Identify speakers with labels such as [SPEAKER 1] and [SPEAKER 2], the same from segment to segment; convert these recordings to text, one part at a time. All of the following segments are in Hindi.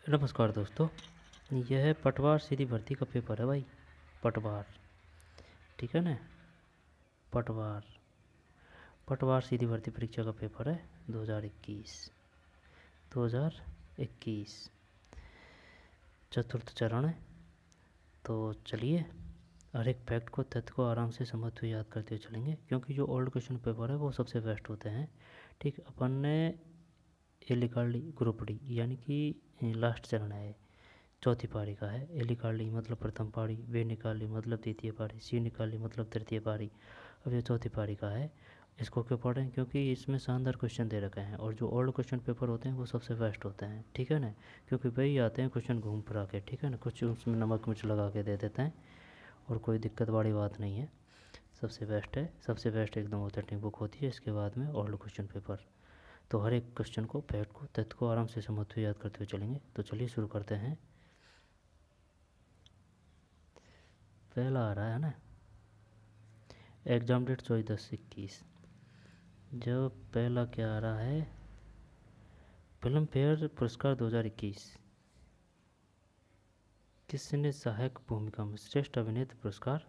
[SPEAKER 1] नमस्कार दोस्तों, यह है पटवार सीधी भर्ती का पेपर है भाई। पटवार, ठीक है ना। पटवार सीधी भर्ती परीक्षा का पेपर है 2021 चतुर्थ चरण है। तो चलिए हर एक फैक्ट को, तथ्य को आराम से समझते हुए याद करते हुए चलेंगे, क्योंकि जो ओल्ड क्वेश्चन पेपर है वो सबसे बेस्ट होते हैं। ठीक, अपन ने ए निकाल ली ग्रुप डी, यानी कि लास्ट चरण है, चौथी पारी का है। ए निकाल ली मतलब प्रथम पारी, वे निकाल ली मतलब द्वितीय पारी, सी निकाल ली मतलब तृतीय पारी। अब ये चौथी पारी का है। इसको क्यों पढ़ें? क्योंकि इसमें शानदार क्वेश्चन दे रखे हैं, और जो ओल्ड क्वेश्चन पेपर होते हैं वो सबसे बेस्ट होते हैं, ठीक है ना। क्योंकि वही आते हैं क्वेश्चन घूम फिरा के, ठीक है ना। कुछ उसमें नमक मिर्च लगा के दे देते हैं, और कोई दिक्कत वाली बात नहीं है। सबसे बेस्ट है, सबसे बेस्ट एकदम ऑथेंटिक बुक होती है। इसके बाद में ओल्ड क्वेश्चन पेपर। तो हर एक क्वेश्चन को, फैक्ट को, तथ्य को आराम से समझते हुए याद करते हुए चलेंगे। तो चलिए शुरू करते हैं। पहला आ रहा है ना, एग्जाम डेट 24/10/21। जो पहला क्या आ रहा है, फिल्म फेयर पुरस्कार 2021 किसने सहायक भूमिका में श्रेष्ठ अभिनेत्री पुरस्कार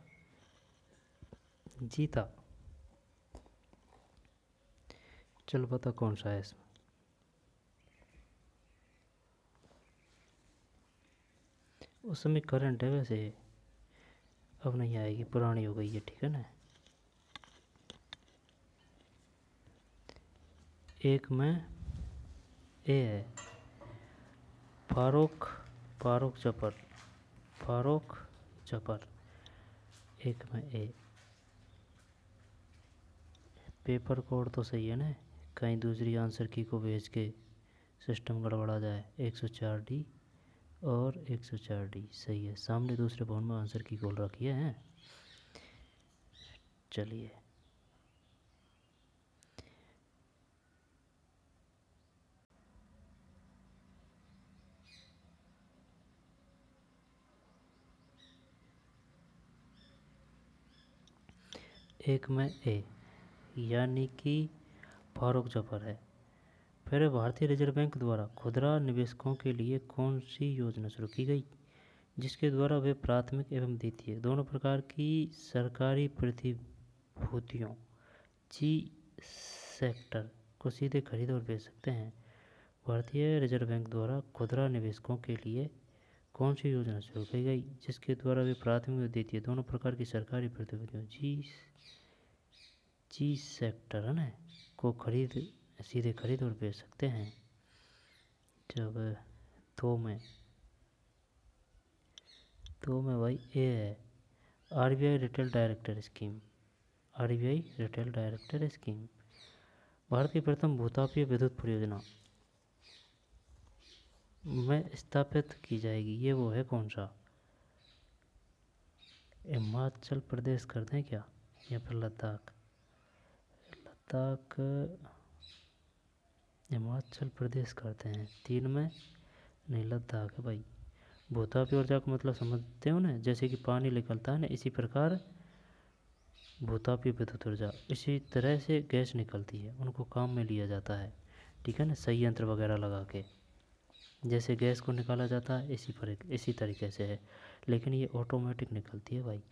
[SPEAKER 1] जीता? चल बता कौन सा है इसमें। उस समय करंट है वैसे, अब नहीं आएगी, पुरानी हो गई है, ठीक है ना। एक में ए है, फारूक जफर। एक में ए। पेपर कोड तो सही है ना, कहीं दूसरी आंसर की को भेज के सिस्टम गड़बड़ा जाए। 104D और 104D सही है। सामने दूसरे भवन में आंसर की खोल रखी है। चलिए एक में ए, यानी कि फारूक जफर है। फिर भारतीय रिजर्व बैंक द्वारा खुदरा निवेशकों के लिए कौन सी योजना शुरू की गई, जिसके द्वारा वे प्राथमिक एवं द्वितीय दोनों प्रकार की सरकारी प्रतिभूतियों जी सेक्टर को सीधे खरीद और बेच सकते हैं? भारतीय रिजर्व बैंक द्वारा खुदरा निवेशकों के लिए कौन सी योजना शुरू की गई, जिसके द्वारा वे प्राथमिक और द्वितीय दोनों प्रकार की सरकारी प्रतिभूतियों जी सेक्टर है ना को सीधे खरीद और बेच सकते हैं? जब तो में भाई ए है, RBI retail director scheme. Bharat की प्रथम भूतापीय विद्युत परियोजना में स्थापित की जाएगी, ये वो है कौन सा? हिमाचल प्रदेश कर दें क्या, या फिर लद्दाख? हिमाचल प्रदेश करते हैं। 3 में नहीं, लद्दाख है भाई। भूतापीय ऊर्जा को मतलब समझते हो ना, जैसे कि पानी निकलता है ना, इसी प्रकार भूतापीय विद्युत ऊर्जा, इसी तरह से गैस निकलती है, उनको काम में लिया जाता है, ठीक है ना। संयंत्र वगैरह लगा के जैसे गैस को निकाला जाता है, इसी तरीके से है, लेकिन ये ऑटोमेटिक निकलती है भाई,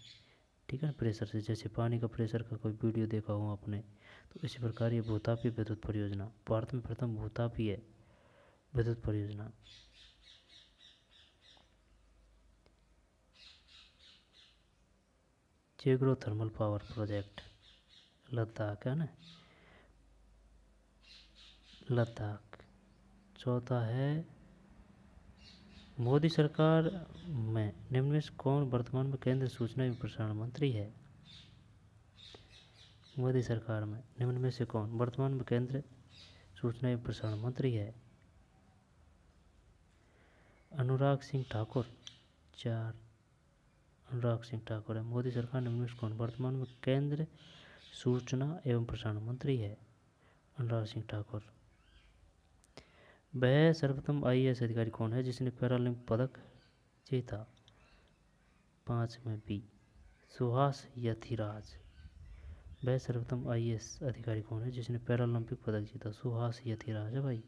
[SPEAKER 1] ठीक है ना। प्रेशर से, जैसे पानी का प्रेशर का कोई वीडियो देखा हो आपने, तो इसी प्रकार ये भूतापीय विद्युत परियोजना, भारत में प्रथम भूतापीय विद्युत परियोजना। जेग्रो थर्मल पावर प्रोजेक्ट, लद्दाख है ना, लद्दाख। चौथा है, मोदी सरकार में निम्न में से कौन वर्तमान में केंद्रीय सूचना एवं प्रसारण मंत्री है? मोदी सरकार में निम्न में से कौन वर्तमान में केंद्रीय सूचना एवं प्रसारण मंत्री है? अनुराग सिंह ठाकुर। 4 अनुराग सिंह ठाकुर है। मोदी सरकार निम्न में से कौन वर्तमान में केंद्रीय सूचना एवं प्रसारण मंत्री है? अनुराग सिंह ठाकुर। वह सर्वोत्तम आईएएस अधिकारी कौन है जिसने पैरालंपिक पदक जीता? 5 में बी, सुहास यथिराज। वह सर्वोत्तम आईएएस अधिकारी कौन है जिसने पैरालंपिक पदक जीता? सुहास यथिराज है भाई,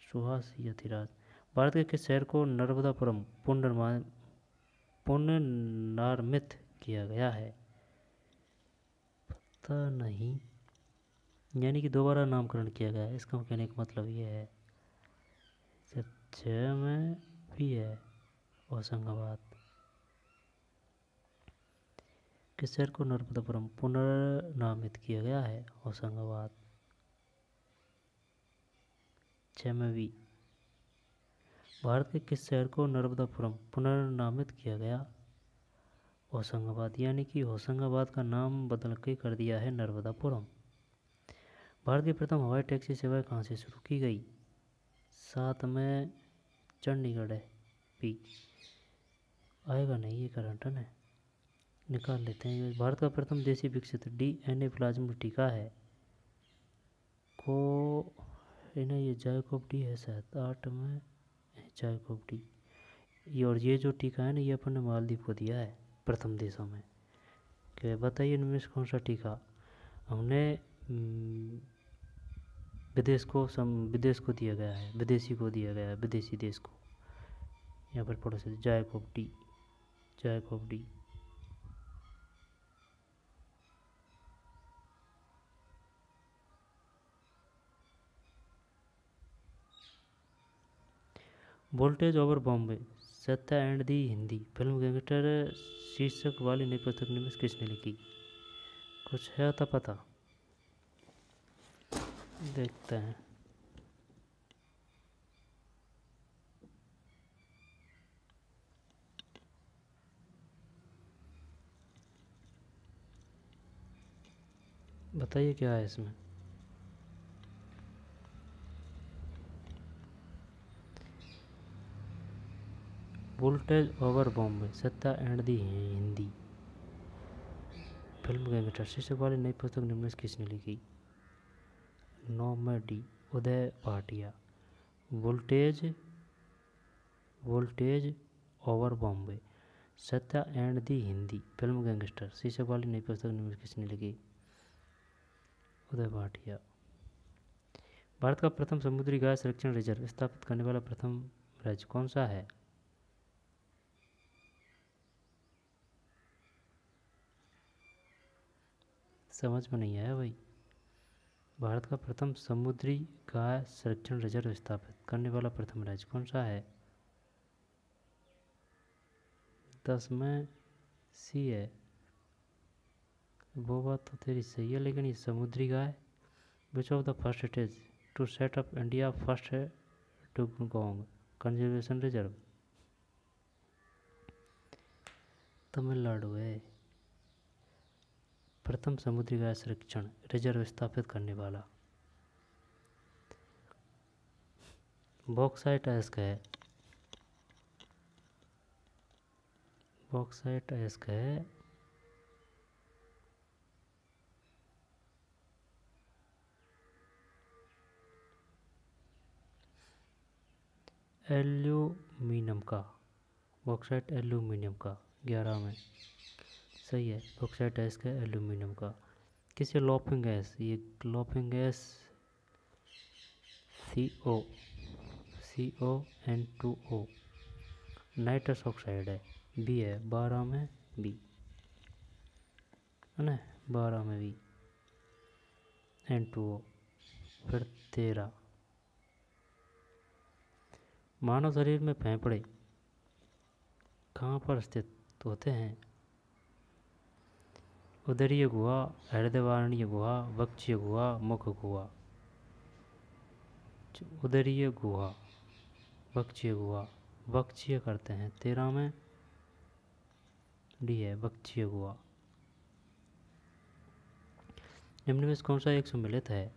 [SPEAKER 1] सुहास यथिराज। भारत के किस शहर को नर्मदापुरम पुनर्निर्मित किया गया है? पता नहीं, यानी कि दोबारा नामकरण किया गया है, इसका कहने का मतलब ये है। सच में भी है होशंगाबाद। किस शहर को नर्मदापुरम पुनर्नामित किया गया है? होशंगाबाद। 6 में भी। भारत के किस शहर को नर्मदापुरम पुनर्नामित किया गया? होशंगाबाद, यानी कि होशंगाबाद का नाम बदल के कर दिया है नर्मदापुरम। भारत की प्रथम हवाई टैक्सी सेवाएं कहाँ से शुरू की गई? 7 में चंडीगढ़ है भी। आएगा नहीं ये करंट है, निकाल लेते हैं। भारत का प्रथम देशी विकसित DNA प्लाज्मा टीका है को इन्हें ये जायकोव डी है शायद। 8 में जायकोव डी। और ये जो टीका है ना, ये अपन ने मालदीव को दिया है प्रथम देशों में। क्या बताइए इनमें से कौन सा टीका हमने विदेश को दिया गया है, विदेशी को दिया गया है, विदेशी देश को। यहाँ पर पढ़ो से ZyCoV D. Voltage over Bombay, Satya and the Hindi film gangster शीर्षक वाली नई पुस्तक निम्न किसने लिखी? कुछ है तो पता, देखते हैं। बताइए क्या है इसमें। Voltage over Bombay, Satya and the Hindi film gangster शीर्षक वाली नई पुस्तक निम्न से किसने लिखी? 9 में D, Uday Bhatia. Voltage over Bombay, Satya and the Hindi film gangster शीर्षक वाली नई पुस्तक निम्न से किसने लिखी? उदय भाटिया। भारत का प्रथम समुद्री गाय संरक्षण रिजर्व स्थापित करने वाला प्रथम राज्य कौन सा है? समझ में नहीं आया भाई। भारत का प्रथम समुद्री गाय संरक्षण रिजर्व स्थापित करने वाला प्रथम राज्य कौन सा है? 10 में सी है। वो बात तो तेरी सही है, लेकिन ये समुद्री गाय which of the first stage to set up India first dugong conservation reserve? Tamil Nadu है। प्रथम समुद्री गाय संरक्षण रिजर्व स्थापित करने वाला बॉक्साइट अयस्क है। बॉक्साइट अयस्क है। एल्यूमिनियम का, बॉक्साइट एल्यूमिनियम का 11 में सही है। बॉक्साइट अयस्क है एल्यूमिनियम का। किसे लॉपिंग गैस, ये लॉपिंग गैस CON2O नाइट्रस ऑक्साइड है। बी है 12 में बी है ना, 12 में बी N2O। फिर 13 मानव शरीर में फेफड़े कहाँ पर स्थित होते हैं? उदरीय गुहा, हृदयवारणीय गुहा, वक्षीय गुहा, मुख गुहा। उदरीय गुहा, वक्षीय गुहा, वक्षीय करते हैं। 13 में डी है वक्षीय गुहा। निम्न में कौन सा एक सम्मिलित है?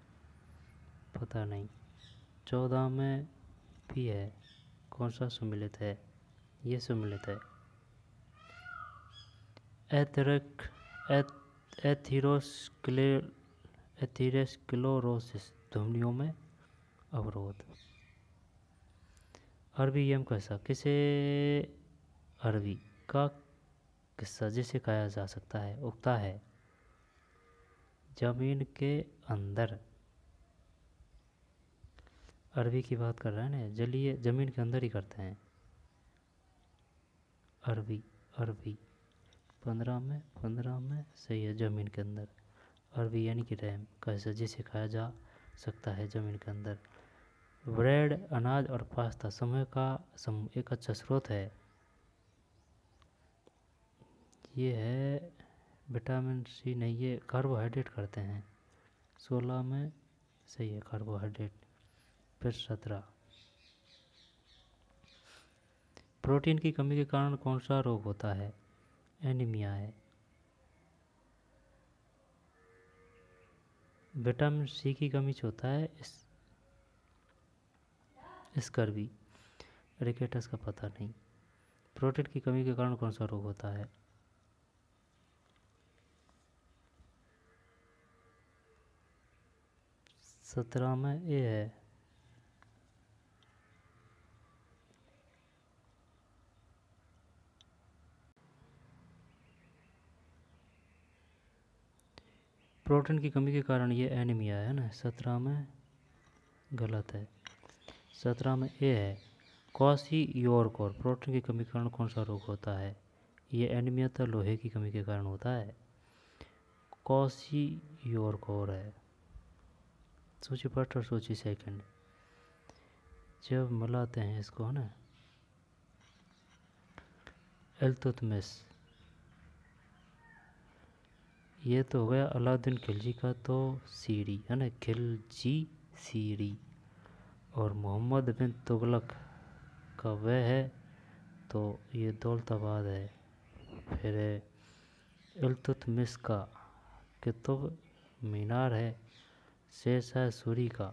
[SPEAKER 1] पता नहीं। 14 में भी है। कौन सा सम्मिलित है? ये सम्मिलित है। एथेरोस्क्लेरोसिस धमनियों में अवरोध। अरबी यम कैसा किसे अरबी का किस्सा जिसे कहा जा सकता है उगता है जमीन के अंदर अरबी की बात कर रहे हैं ना, जलीय ज़मीन के अंदर ही करते हैं। अरबी अरबी 15 में सही है, ज़मीन के अंदर। अरबी यानी कि रैम कैसे जिसे खाया जा सकता है ज़मीन के अंदर। ब्रेड, अनाज और पास्ता समय का एक अच्छा स्रोत है। ये है विटामिन सी नहीं, ये कार्बोहाइड्रेट करते हैं। 16 में सही है कार्बोहाइड्रेट। फिर 17 प्रोटीन की कमी के कारण कौन सा रोग होता है? एनीमिया है। विटामिन सी की कमी से होता है स्कर्वी। रिकेटस का पता नहीं। प्रोटीन की कमी के कारण कौन सा रोग होता है? सत्रह में ए है। प्रोटीन की कमी के कारण ये एनीमिया है ना, 17 में गलत है। 17 में ए है क्वाशियोरकोर। प्रोटीन की कमी के कारण कौन सा रोग होता है? ये एनीमिया तो लोहे की कमी के कारण होता है। क्वाशियोरकोर है। सूची फर्स्ट और सूची सेकंड जब मिलाते हैं इसको है ना, इल्तुतमिश। ये तो हो गया अलाउद्दीन खिलजी का तो सीरी है ना, खिलजी सीरी। और मोहम्मद बिन तुगलक का वह है तो ये दौलताबाद है। फिर इल्तुतमिश का कुतुब मीनार है। शेरशाह सूरी का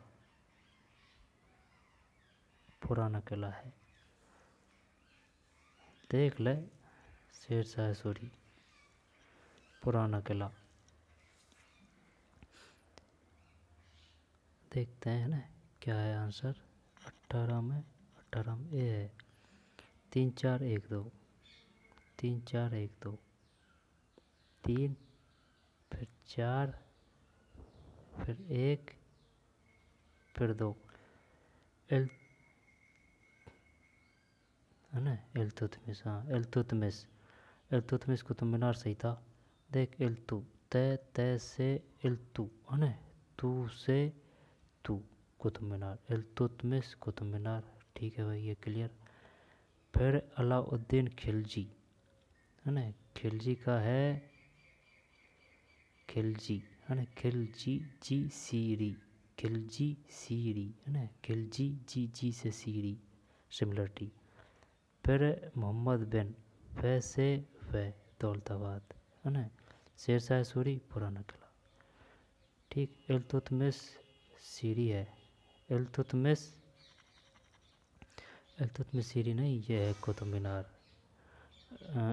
[SPEAKER 1] पुराना किला है। देख ले, शेरशाह सूरी पुराना किला। देखते हैं ना क्या है आंसर। 18 में ए है। 3 4 1 2 3 4 1 2 3 फिर 4 फिर 1 फिर 2 एल है ना, इल्तुतमिश। हाँ इल्तुतमिश कुतुब मीनार सही था। देख इल्तु तय से इल्तु है ना, तू से तू कुतुब मीनार। इल्तुतमिश कुतुब मीनार ठीक है भाई, ये क्लियर। फिर अलाउद्दीन खिलजी है ना, खिलजी का है खिलजी है ना, खिलजी जी सीरी, खिलजी सीरी है ना, खिलजी जी से सीरी सिमिलरिटी। फिर मोहम्मद बिन वैसे वह दौलताबाद है ना, शेरशाह सूरी पुराना किला। ठीक। इल्तुतमिश सीरी है। इल्तुतमिश सीरी नहीं, ये है कुतुब मीनार।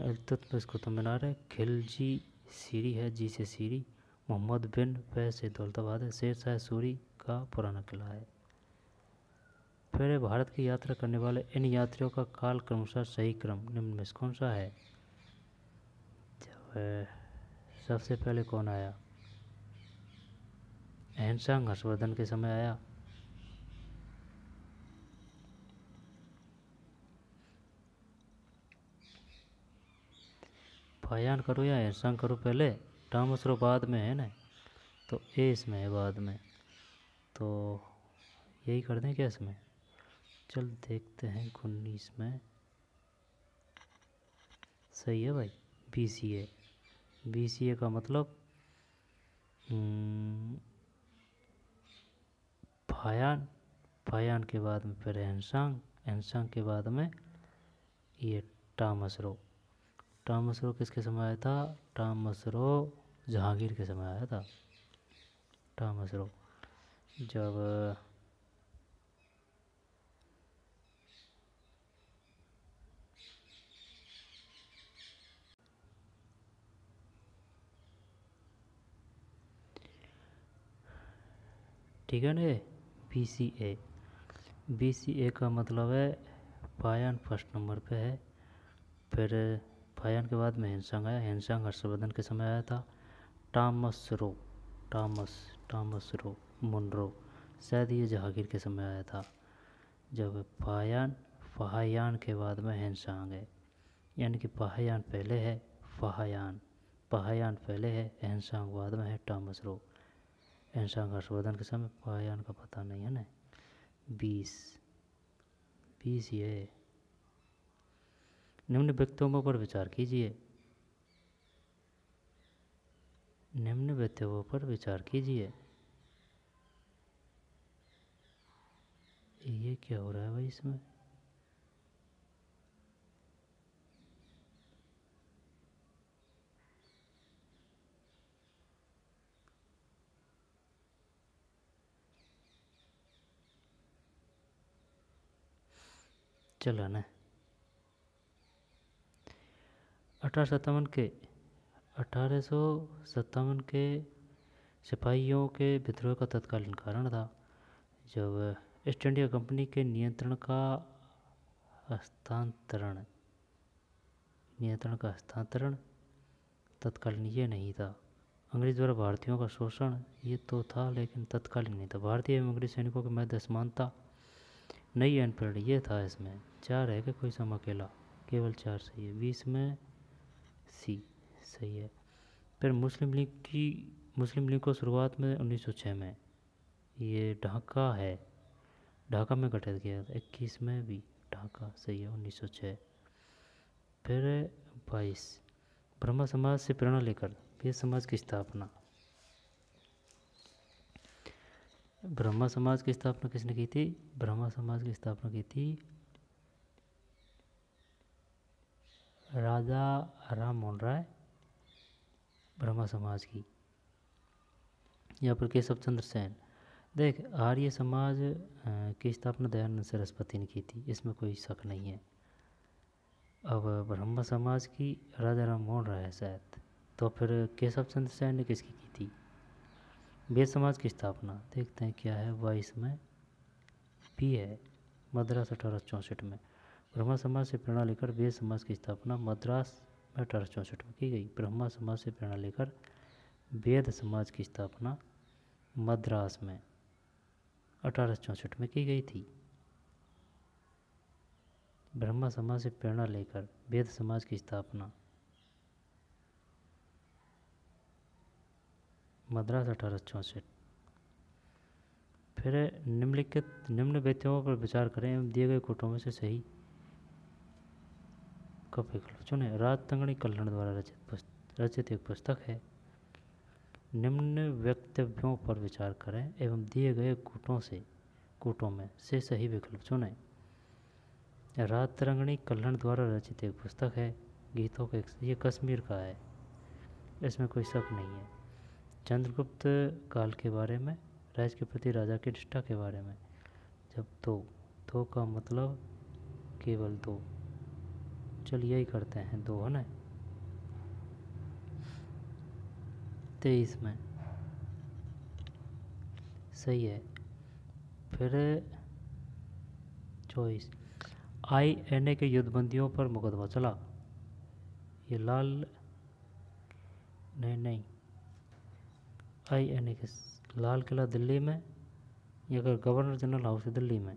[SPEAKER 1] इल्तुतमिश कुतुब मीनार है। खिलजी सीरी है, जी से सीरी। मोहम्मद बिन वैसे दौलताबाद है। शेरशाह सूरी का पुराना किला है। फिर भारत की यात्रा करने वाले इन यात्रियों का काल क्रमशः सही क्रम निम्न में से कौन सा है? जब सबसे पहले कौन आया? अहिंसा हर्षवर्धन के समय आया। फायान करो या अहिंसा करो पहले, टॉमस रो बाद में है ना, तो ए इसमें है बाद में, तो यही कर दें क्या इसमें? चल देखते हैं 19 में सही है भाई। BCA का मतलब फायान के बाद में फिर एहसांग के बाद में ये टॉमस रो किसके समय आया था? टॉमस रो जहांगीर के समय आया था। टॉमस रो जब ठीक है ना। BCA का मतलब है फायान फर्स्ट नंबर पे है। फिर फायान के बाद में अहिंसा आया। अहिंसा हर्षवर्धन के समय आया था। टॉमस रो मुनरो शायद ये जहांगीर के समय आया था। जब फायान, फाहयान के बाद में हैंसांग है, यानी कि फाहयान पहले है, फाहयान फाहयान पहले है, हैंसांग बाद में है। टॉमस रो, हैंसांग हर्षवर्धन के समय, फाहयान का पता नहीं है ना। 20 20 ये निम्न व्यक्तियों पर विचार कीजिए, निम्न व्यक्तियों पर विचार कीजिए। ये क्या हो रहा है भाई इसमें? चलो ना, 1857 के सिपाहियों के विद्रोह का तत्कालीन कारण था। जब ईस्ट इंडिया कंपनी के नियंत्रण का हस्तांतरण तत्कालीन ये नहीं था। अंग्रेज द्वारा भारतीयों का शोषण ये तो था, लेकिन तत्कालीन नहीं था। भारतीय एवं अंग्रेज सैनिकों के मध्य असमानता, नई अनपढ़ ये था। इसमें 4 है कि कोई सम अकेला, केवल 4 सही है। 20 में सी सही है। फिर मुस्लिम लीग को शुरुआत में 1906 में ये ढाका है, ढाका में गठित किया था। 21 में भी ढाका सही है, 1906। फिर 22 ब्रह्मा समाज से प्रेरणा लेकर वेद समाज की स्थापना। ब्रह्मा समाज की स्थापना किसने की थी? ब्रह्मा समाज की स्थापना की थी राजा राम मोहन राय। ब्रह्मा समाज यहाँ पर केशव चंद्र सेन। देख, आर्य समाज की स्थापना दयानंद सरस्वती ने की थी, इसमें कोई शक नहीं है। अब ब्रह्म समाज की राजा राम मोहन राय है शायद, तो फिर केशव चंद्र सेन ने किसकी की थी? वेद समाज की स्थापना देखते हैं क्या है। 22 में भी है, मद्रास 1864 में। ब्रह्मा समाज से प्रेरणा लेकर वेद समाज की स्थापना मद्रास में 1864 में की गई। ब्रह्मा समाज से प्रेरणा लेकर वेद समाज की स्थापना मद्रास में 1864 में की गई थी। ब्रह्मा समाज से प्रेरणा लेकर वेद समाज की स्थापना मद्रास 1864। फिर निम्न व्यक्तियों पर विचार करें एवं दिए गए कोटों में से सही का विकल्प चुनें। राजतंगड़ी कल्याण द्वारा रचित एक पुस्तक है। निम्न वक्तव्यों पर विचार करें एवं दिए गए कोटों में से सही विकल्प चुनें। राजतरंगिणी कल्याण द्वारा रचित एक पुस्तक है, गीतों का ये कश्मीर का है, इसमें कोई शक नहीं है। चंद्रगुप्त काल के बारे में, राज्य के प्रति राजा की निष्ठा के बारे में। जब दो का मतलब केवल 2, चलिए यही करते हैं 2 है ना। 23 में सही है। फिर 24 INA के युद्धबंदियों पर मुकदमा चला। ये लाल नहीं INA के लाल किला दिल्ली में, या अगर गवर्नर जनरल हाउस है दिल्ली में।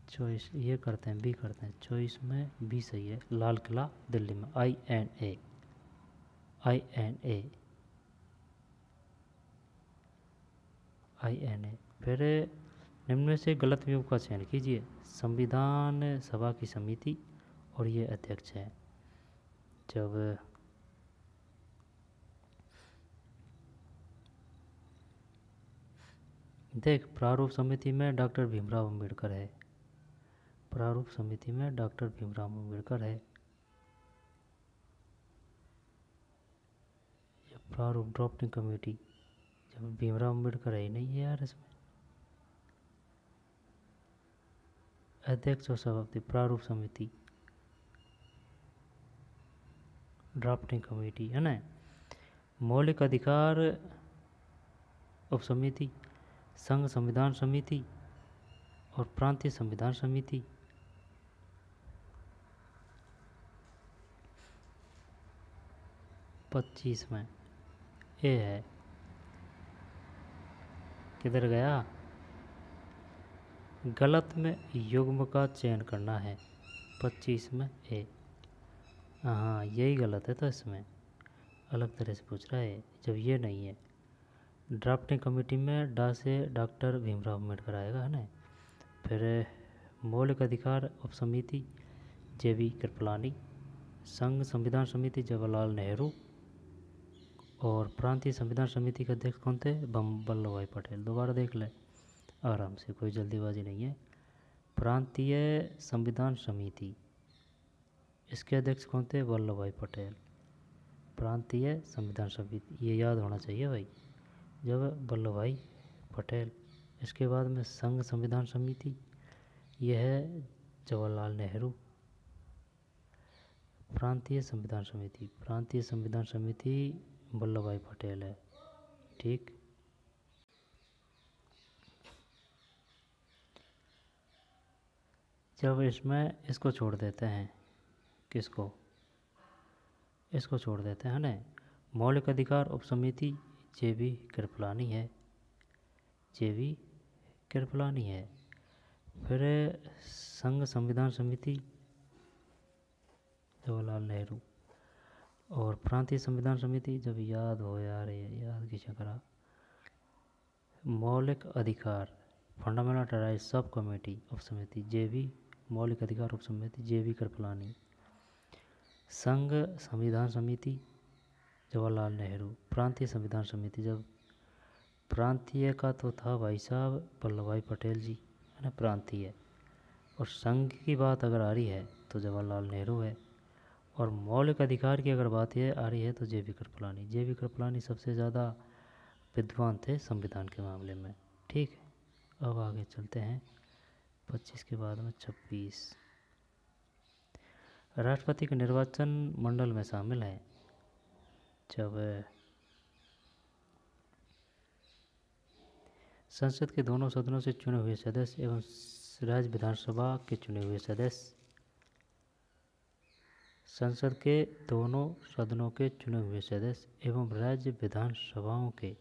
[SPEAKER 1] 24 ये करते हैं, बी करते हैं। 24 में बी सही है, लाल किला दिल्ली में। INA फिर निम्न में से गलत विकल्प का चयन कीजिए। संविधान सभा की समिति और ये अध्यक्ष है। जब देख, प्रारूप समिति में डॉक्टर भीमराव अम्बेडकर है, प्रारूप समिति में डॉक्टर भीमराव अम्बेडकर है। प्रारूप ड्राफ्टिंग कमेटी, जब भीमराव अम्बेडकर है ही नहीं है यार इसमें। अध्यक्ष और सभापति प्रारूप समिति, ड्राफ्टिंग कमेटी है ना। मौलिक अधिकार उप समिति, संघ संविधान समिति और प्रांतीय संविधान समिति। पच्चीस में ए है, किधर गया? गलत में युग्म का चयन करना है। 25 में ए। हाँ यही गलत है, तो इसमें अलग तरह से पूछ रहा है जब ये नहीं है। ड्राफ्टिंग कमेटी में डा से डॉक्टर भीमराव अम्बेडकर आएगा, है ना। फिर मौलिक अधिकार उपसमिति JV कृपलानी, संघ संविधान समिति जवाहरलाल नेहरू, और प्रांतीय संविधान समिति के अध्यक्ष कौन थे? वल्लभ भाई पटेल। दोबारा देख ले आराम से, कोई जल्दीबाजी नहीं है। प्रांतीय संविधान समिति, इसके अध्यक्ष कौन थे? वल्लभ भाई पटेल। प्रांतीय संविधान समिति, ये याद होना चाहिए भाई, जब वल्लभ भाई पटेल। इसके बाद में संघ संविधान समिति, यह है जवाहरलाल नेहरू। प्रांतीय संविधान समिति, प्रांतीय संविधान समिति वल्लभ भाई पटेल है। ठीक, जब इसमें इसको छोड़ देते हैं, किसको? इसको छोड़ देते हैं ना। मौलिक अधिकार उपसमिति JV कृपलानी है, JV कृपलानी है। फिर संघ संविधान समिति जवाहरलाल नेहरू, और प्रांतीय संविधान समिति, जब याद हो यार, ये याद किसे करा। मौलिक अधिकार फंडामेंटल राइट सब कमेटी उपसमिति JV, मौलिक अधिकार उपसमिति JV कृपलानी। संघ संविधान समिति जवाहरलाल नेहरू। प्रांतीय संविधान समिति, जब प्रांतीय का तो था भाई साहब वल्लभ भाई पटेल जी, है ना, प्रांतीय। और संघ की बात अगर आ रही है तो जवाहरलाल नेहरू है, और मौलिक अधिकार की अगर बात ये आ रही है तो JV कृपलानी। JV कृपलानी सबसे ज़्यादा विद्वान थे संविधान के मामले में। ठीक है, अब आगे चलते हैं। 25 के बाद में 26, राष्ट्रपति के निर्वाचन मंडल में शामिल है जब संसद के दोनों सदनों से चुने हुए सदस्य एवं राज्य विधानसभा के चुने हुए सदस्य, संसद के दोनों सदनों के चुने हुए सदस्य एवं राज्य विधानसभाओं के,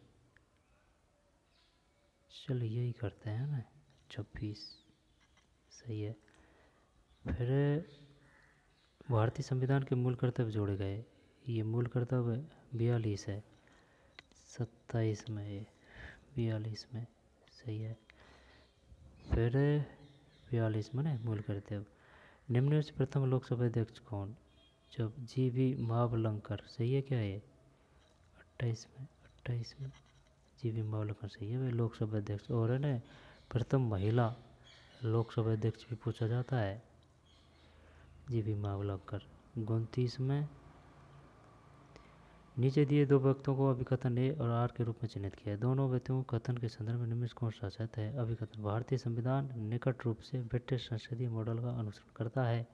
[SPEAKER 1] चलो यही करते हैं ना। 26 सही है। फिर भारतीय संविधान के मूल कर्तव्य जोड़े गए, ये मूल कर्तव्य 42 है। 27 में, ये 42 में सही है। फिर 42 में ना मूल कर्तव्य, निम्न में से प्रथम लोकसभा अध्यक्ष कौन? जब JV मावलंकर, सही है क्या ये? 28 में JV मावलंकर सही है भाई, लोकसभा अध्यक्ष। और है ना, प्रथम महिला लोकसभा अध्यक्ष भी पूछा जाता है, JV मावलंकर। 29 में, नीचे दिए दो व्यक्तियों को अभिकथन A और R के रूप में चिन्हित किया है। दोनों व्यक्तियों को कथन के संदर्भ में निम्न कौन सा सत्य है? अभिकथन, भारतीय संविधान निकट रूप से ब्रिटिश संसदीय मॉडल का अनुसरण करता है।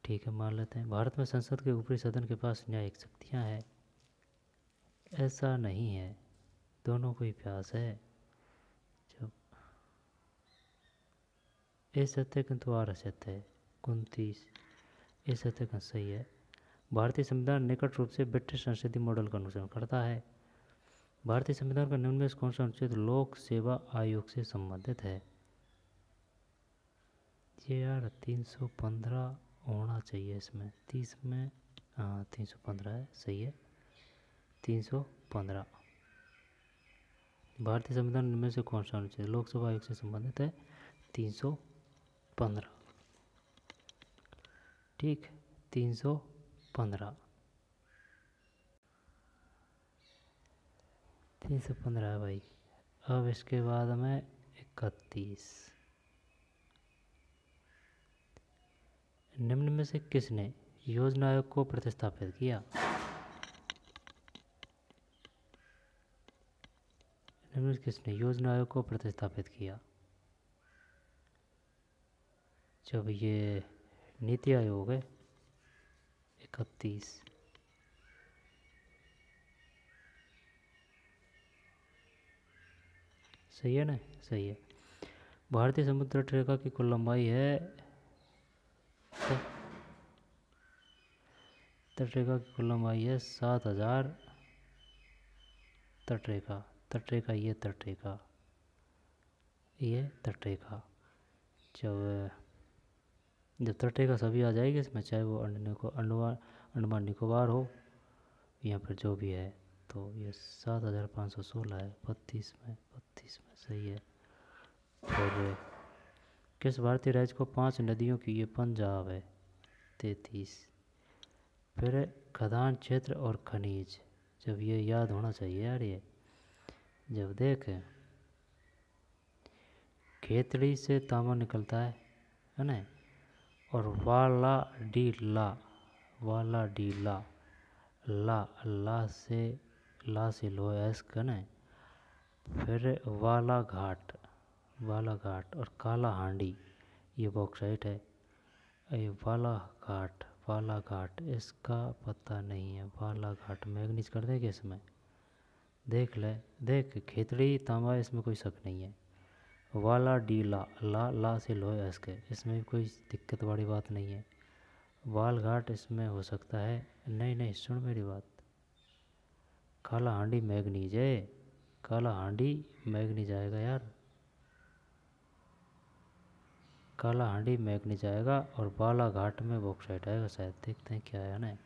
[SPEAKER 1] ठीक है, मान लेते हैं। भारत में संसद के ऊपरी सदन के पास न्यायिक शक्तियाँ हैं। ऐसा नहीं है, दोनों को ही अभ्यास है। जब ए सत्य किंतु R असत्य है। 29 ए सत्य का सही है। भारतीय संविधान निकट रूप से ब्रिटिश संसदीय मॉडल का अनुसरण करता है। भारतीय संविधान का निम्न में से कौन सा अनुच्छेद लोक सेवा आयोग से संबंधित है? ये यार 315 होना चाहिए इसमें। 30 में, हाँ 315 है, सही है। 315, भारतीय संविधान में से कौन सा अनुच्छेद लोकसभा आयोग से संबंधित है? 315। ठीक, 315 है भाई। अब इसके बाद में 31, निम्न में से किसने योजना आयोग को प्रतिस्थापित किया? निम्न में किसने योजना आयोग को प्रतिस्थापित किया? जब ये नीति आयोग है। 31 सही है ना, सही है। भारतीय समुद्र तटरेखा की कुल लंबाई है, तटरेखा की कुल लंबाई है 7000 तटरेखा। तटरेखा, ये तटरेखा ये तटरेखा। जब तटरेखा सभी आ जाएगी इसमें, चाहे वो अंडमान निकोबार हो या फिर जो भी है, तो ये 7516 है। 32 में सही है। फिर किस भारतीय राज्य को 5 नदियों की ये पंजाब है? 33। फिर खदान क्षेत्र और खनिज, जब ये याद होना चाहिए यार। ये जब देख खेतड़ी से तांबा निकलता है ना, और वाला डी ला ला से लो एस कने। फिर वाला घाट और काला हांडी ये बॉक्साइट है। ये वाला घाट इसका पता नहीं है। वाला घाट मैग्नीज कर देंगे इसमें, देख ले। देख खेतड़ी तांबा इसमें कोई शक नहीं है। वाला डी ला से लो एस के, इसमें भी कोई दिक्कत वाली बात नहीं है। वाल घाट इसमें हो सकता है। नहीं सुन मेरी बात, काला हांडी मैग्नीज है। काला हांडी मैग्नीज आएगा यार, काला हांडी मैग्नीज आएगा। और बाला घाट में बॉक्साइट आएगा शायद, देखते हैं क्या है ना।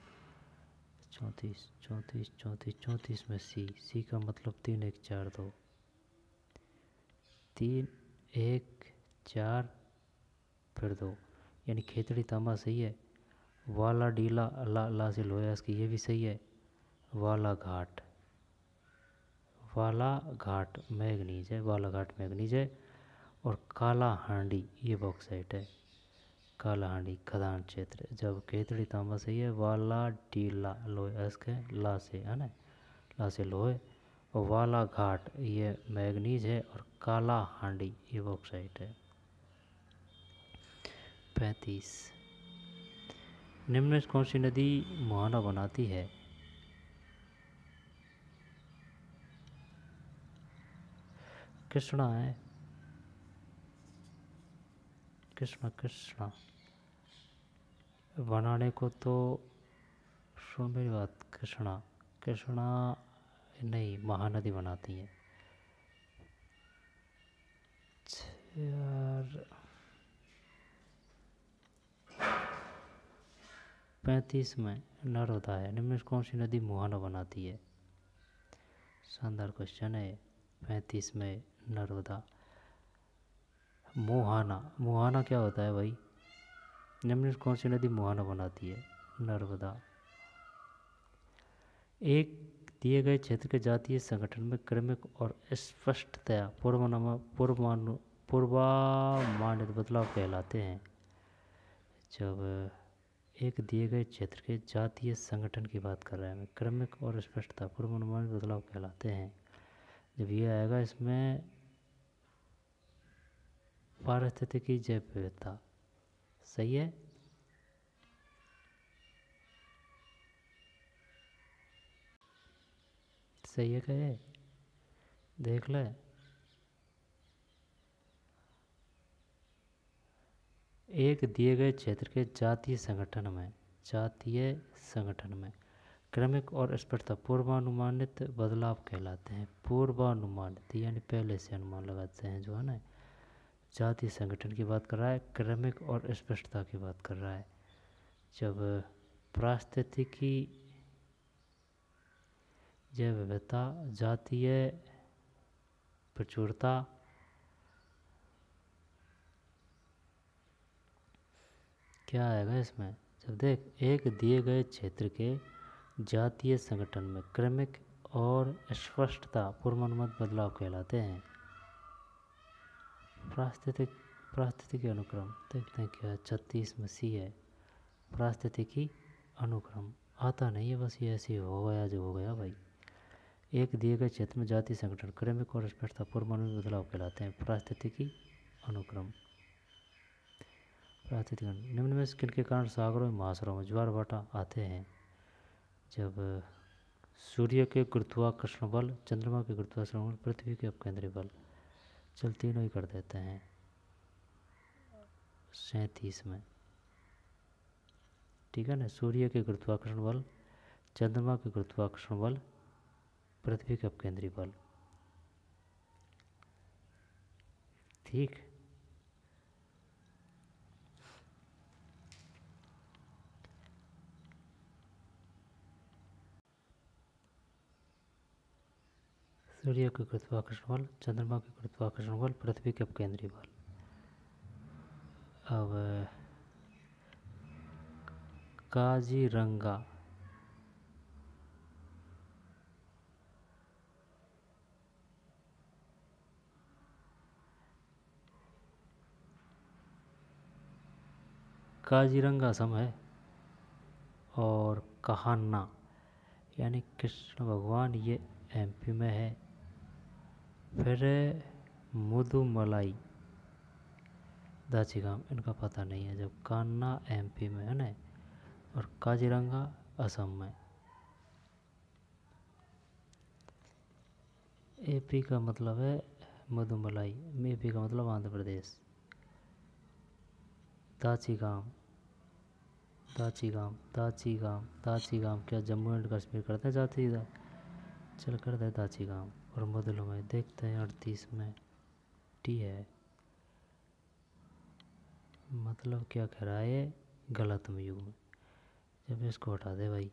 [SPEAKER 1] 34 में सी का मतलब 3 1 4 2 3 1 4 फिर 2, यानी खेतड़ी तांबा सही है। वाला डीला ला से लोया इसकी ये भी सही है। वाला घाट मैग्नीज है। और काला हांडी ये बॉक्साइट है। काला हांडी खदान क्षेत्र, जब खेतड़ी तांबा सही है। वाला डीला लोहे इसके ला से है ना, ला से लोहे। और वाला घाट ये मैग्नीज है। और काला हांडी ये बॉक्साइट है। 35 निम्न में कौन सी नदी मुहाना बनाती है? कृष्णा है। कृष्णा बनाने को तो, सुन मेरी बात, कृष्णा नहीं, महानदी बनाती है यार। 35 में नर्मदा है। निम्न में कौन सी नदी मुहाना बनाती है? शानदार क्वेश्चन है। 35 में नर्मदा। मुहाना क्या होता है भाई? निम्न में कौन सी नदी मुहाना बनाती है? नर्मदा। एक दिए गए क्षेत्र के जातीय संगठन में क्रमिक और स्पष्टतया पूर्वानुमानित बदलाव कहलाते हैं। जब एक दिए गए क्षेत्र के जातीय संगठन की बात कर रहे हैं, क्रमिक और स्पष्टता पूर्वानुमानित बदलाव कहलाते हैं। जब ये आएगा इसमें पारिस्थितिकी जैव विविधता, सही है। सही है कहे, देख ले। एक दिए गए क्षेत्र के जातीय संगठन में क्रमिक और स्पष्टता पूर्वानुमानित बदलाव कहलाते हैं। पूर्वानुमानित यानी पहले से अनुमान लगाते हैं जो है ना। जातीय संगठन की बात कर रहा है, क्रमिक और स्पष्टता की बात कर रहा है। जब पारिस्थितिकी जैव विविधता, जातीय प्रचुरता, क्या आएगा इसमें? जब देख एक दिए गए क्षेत्र के जातीय संगठन में क्रमिक और स्पष्टता पूर्वानुमानित बदलाव कहलाते हैं। पारिस्थितिकी अनुक्रम, देखते हैं क्या 36 में सी है। पारिस्थितिकी अनुक्रम आता नहीं है, बस ये ऐसे हो गया जो हो गया भाई। एक दिए गए क्षेत्र में जातीय संगठन क्रमिक और स्पष्टता पूर्वानुमानित बदलाव कहलाते हैं। पारिस्थितिकी अनुक्रम। निम्न में किन के कारण सागरों में महासागरों में ज्वार भाटा आते हैं? जब सूर्य के गुरुत्वाकर्षण बल, चंद्रमा के गुरुत्वाकर्षण बल, पृथ्वी के अपकेंद्री बल, चल तीनों ही कर देते हैं। 37 में ठीक है ना। सूर्य के गुरुत्वाकर्षण बल, चंद्रमा के गुरुत्वाकर्षण बल, पृथ्वी के अपकेंद्री बल। ठीक। सूर्य के गुरुत्वाकर्षण बल, चंद्रमा के गुरुत्वाकर्षण बल, पृथ्वी के अपकेंद्रीय बल। अब काजीरंगा काजीरंगा असम है और कान्हा यानी कृष्ण भगवान ये एमपी में है। फिर मुदुमलाई दाचीगाम इनका पता नहीं है, जब कान्हा एमपी में है ना और काजीरंगा असम में। एपी का मतलब है मुदुमलाई, एपी का मतलब आंध्र प्रदेश। दाचीगाम दाचीगाम दाचीगाम दाचीगाम क्या जम्मू एंड कश्मीर करते हैं जाती इधर, चल करते हैं दाचीगाम। और मुदुल में देखते हैं 38 में टी है, मतलब क्या कह रहा है गलत में युग में, जब इसको हटा दे भाई।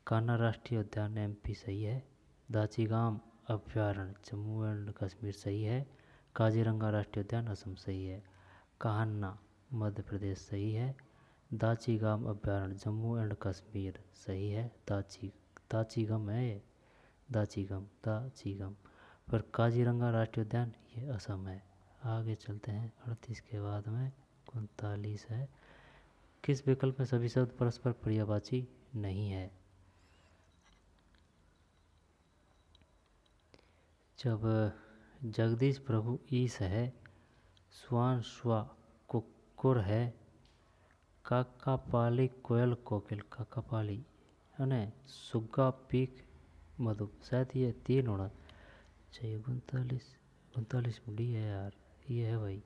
[SPEAKER 1] कान्हा राष्ट्रीय उद्यान एमपी सही है, दाचीगाम अभ्यारण्य जम्मू एंड कश्मीर सही है, काजीरंगा राष्ट्रीय उद्यान असम सही है, कान्हा मध्य प्रदेश सही है, दाचीगाम अभ्यारण्य जम्मू एंड कश्मीर सही है, दाचीगम है ये, दाचीगम। पर काजीरंगा राष्ट्रीय उद्यान ये असम है। आगे चलते हैं 38 के बाद में 39 है। किस विकल्प में सभी शब्द परस्पर पर्यायवाची नहीं है? जब जगदीश प्रभु ईस है, स्वान स्वा कुकुर है, काकापाली कोयल कोकिल काकापाली है ना, सुग्गा पीक मधु, शायद ये 3 होना चाहिए। 39 में डी है यार, ये है भाई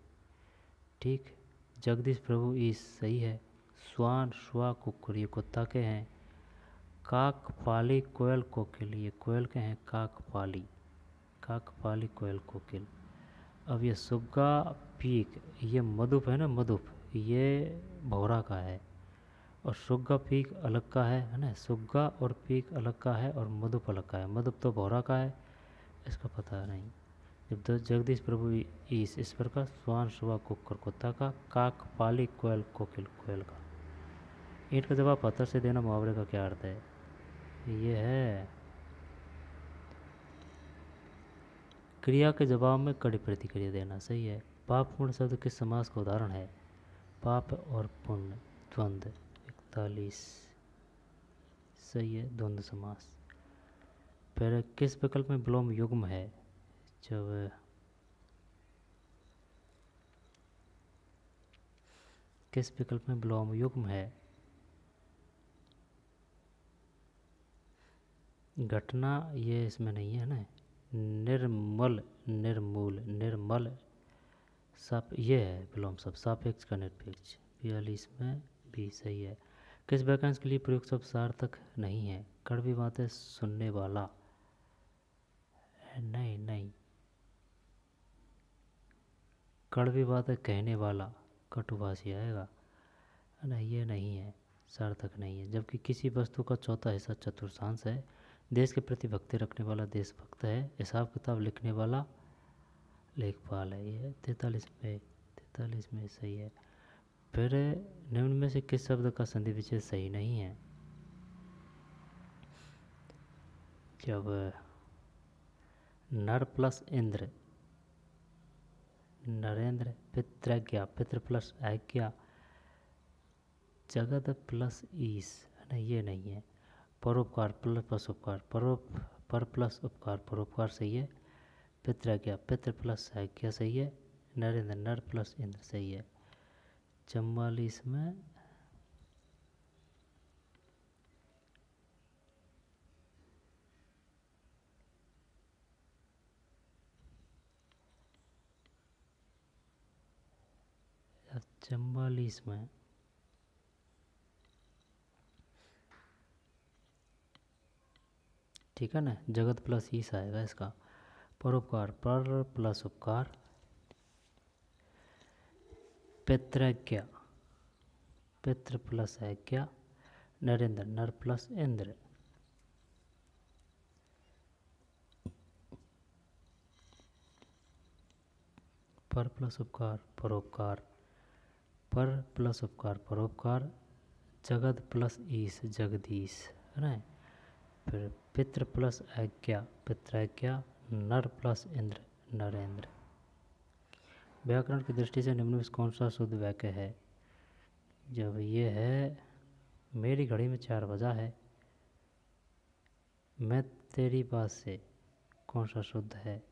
[SPEAKER 1] ठीक। जगदीश प्रभु ईस सही है, स्वान स्वा कुकुर ये कुत्ता के हैं, काकपाली कोयल कोकिल ये कोयल के हैं, काकपाली कोयल कोकिल। अब ये सुग्गा पीक ये मधुप है ना, मधुप ये भौरा का है और सुग्गा पीक अलग का है ना, सुग्गा और पीक अलग का है और मधुप अलग का है, मधुप तो भौरा का है, इसका पता नहीं। जब तो जगदीश प्रभु इस प्रकार स्वान सुबह कुकर कुत्ता का, काक पाली कोयल कोकिल कोयल का। ईंट का जवाब पत्थर से देना मुहावरे का क्या अर्थ है? ये है क्रिया के जवाब में कड़ी प्रतिक्रिया देना, सही है। पाप पूर्ण शब्द किस समास का उदाहरण है? पाप और पुण्य द्वंद्व 41 सही है, द्वंद्व समास। फिर किस विकल्प में विलोम युग्म है? जब किस विकल्प में विलोम युग्म है? घटना ये इसमें नहीं है ना, निर्मल निर्मूल निर्मल साप ये है विलोम शब्द, सापेक्ष का निरपेक्ष 42 में भी सही है। किस वाक्यांश के लिए प्रयुक्त शब्द सार्थक नहीं है? कड़वी बातें सुनने वाला, नहीं कड़वी बातें कहने वाला कटुभाषी आएगा ना, ये नहीं है, सार्थक नहीं है। जबकि किसी वस्तु का चौथा हिस्सा चतुर्थांश है, देश के प्रति भक्ति रखने वाला देशभक्त है, हिसाब किताब लिखने वाला लेखपाल है, ये 43 में सही है। फिर निम्न में से किस शब्द का संधि विच्छेद सही नहीं है? जब नर प्लस इंद्र नरेंद्र, पितृज्ञा पितृ प्लस आज्ञा, जगत प्लस ईस है ना, ये नहीं है। परोपकार प्लस उपकार, पर प्लस उपकार परोपकार सही है, पितृज्ञा पितृ प्लस आज्ञा सही है, नरेंद्र नर प्लस इंद्र सही है। 44 में ठीक है ना, जगत प्लस ईस आएगा इसका। परोपकार पर प्लस उपकार पितृज्ञ, पितृ प्लस आज्ञा, नरेंद्र, नर प्लस इंद्र। पर प्लस उपकार परोपकार, पर प्लस उपकार परोपकार, जगत प्लस ईश जगदीश, है ना। फिर पितृ प्लस आज्ञा पितृज्ञा, नर प्लस इंद्र नरेंद्र। व्याकरण की दृष्टि से निम्न में कौन सा शुद्ध वाक्य है? जब ये है मेरी घड़ी में 4 बजा है, मैं तेरी बात से, कौन सा शुद्ध है?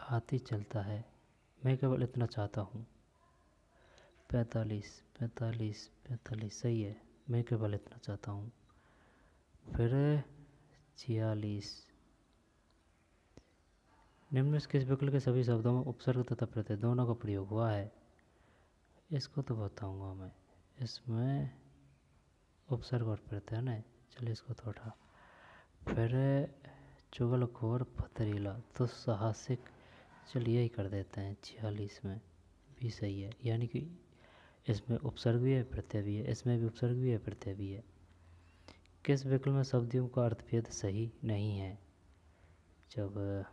[SPEAKER 1] हाथी चलता है, मैं केवल इतना चाहता हूँ। 45 45 45 सही है, मैं केवल इतना चाहता हूँ। फिर 46 निम्न में किस विकल्प के सभी शब्दों में उपसर्ग तथा प्रत्यय दोनों का प्रयोग हुआ है? इसको तो बताऊंगा मैं, इसमें उपसर्ग और प्रत्यय ना। चलिए इसको तो उठा। फिर चुगलखोर पथरीला तो साहसिक, चलिए यही कर देते हैं। 46 में भी सही है, यानी कि इसमें उपसर्ग भी है प्रत्यय भी है, इसमें भी उपसर्ग भी है प्रत्यय भी है। किस विकल्प में शब्दों का अर्थभेद सही नहीं है? जब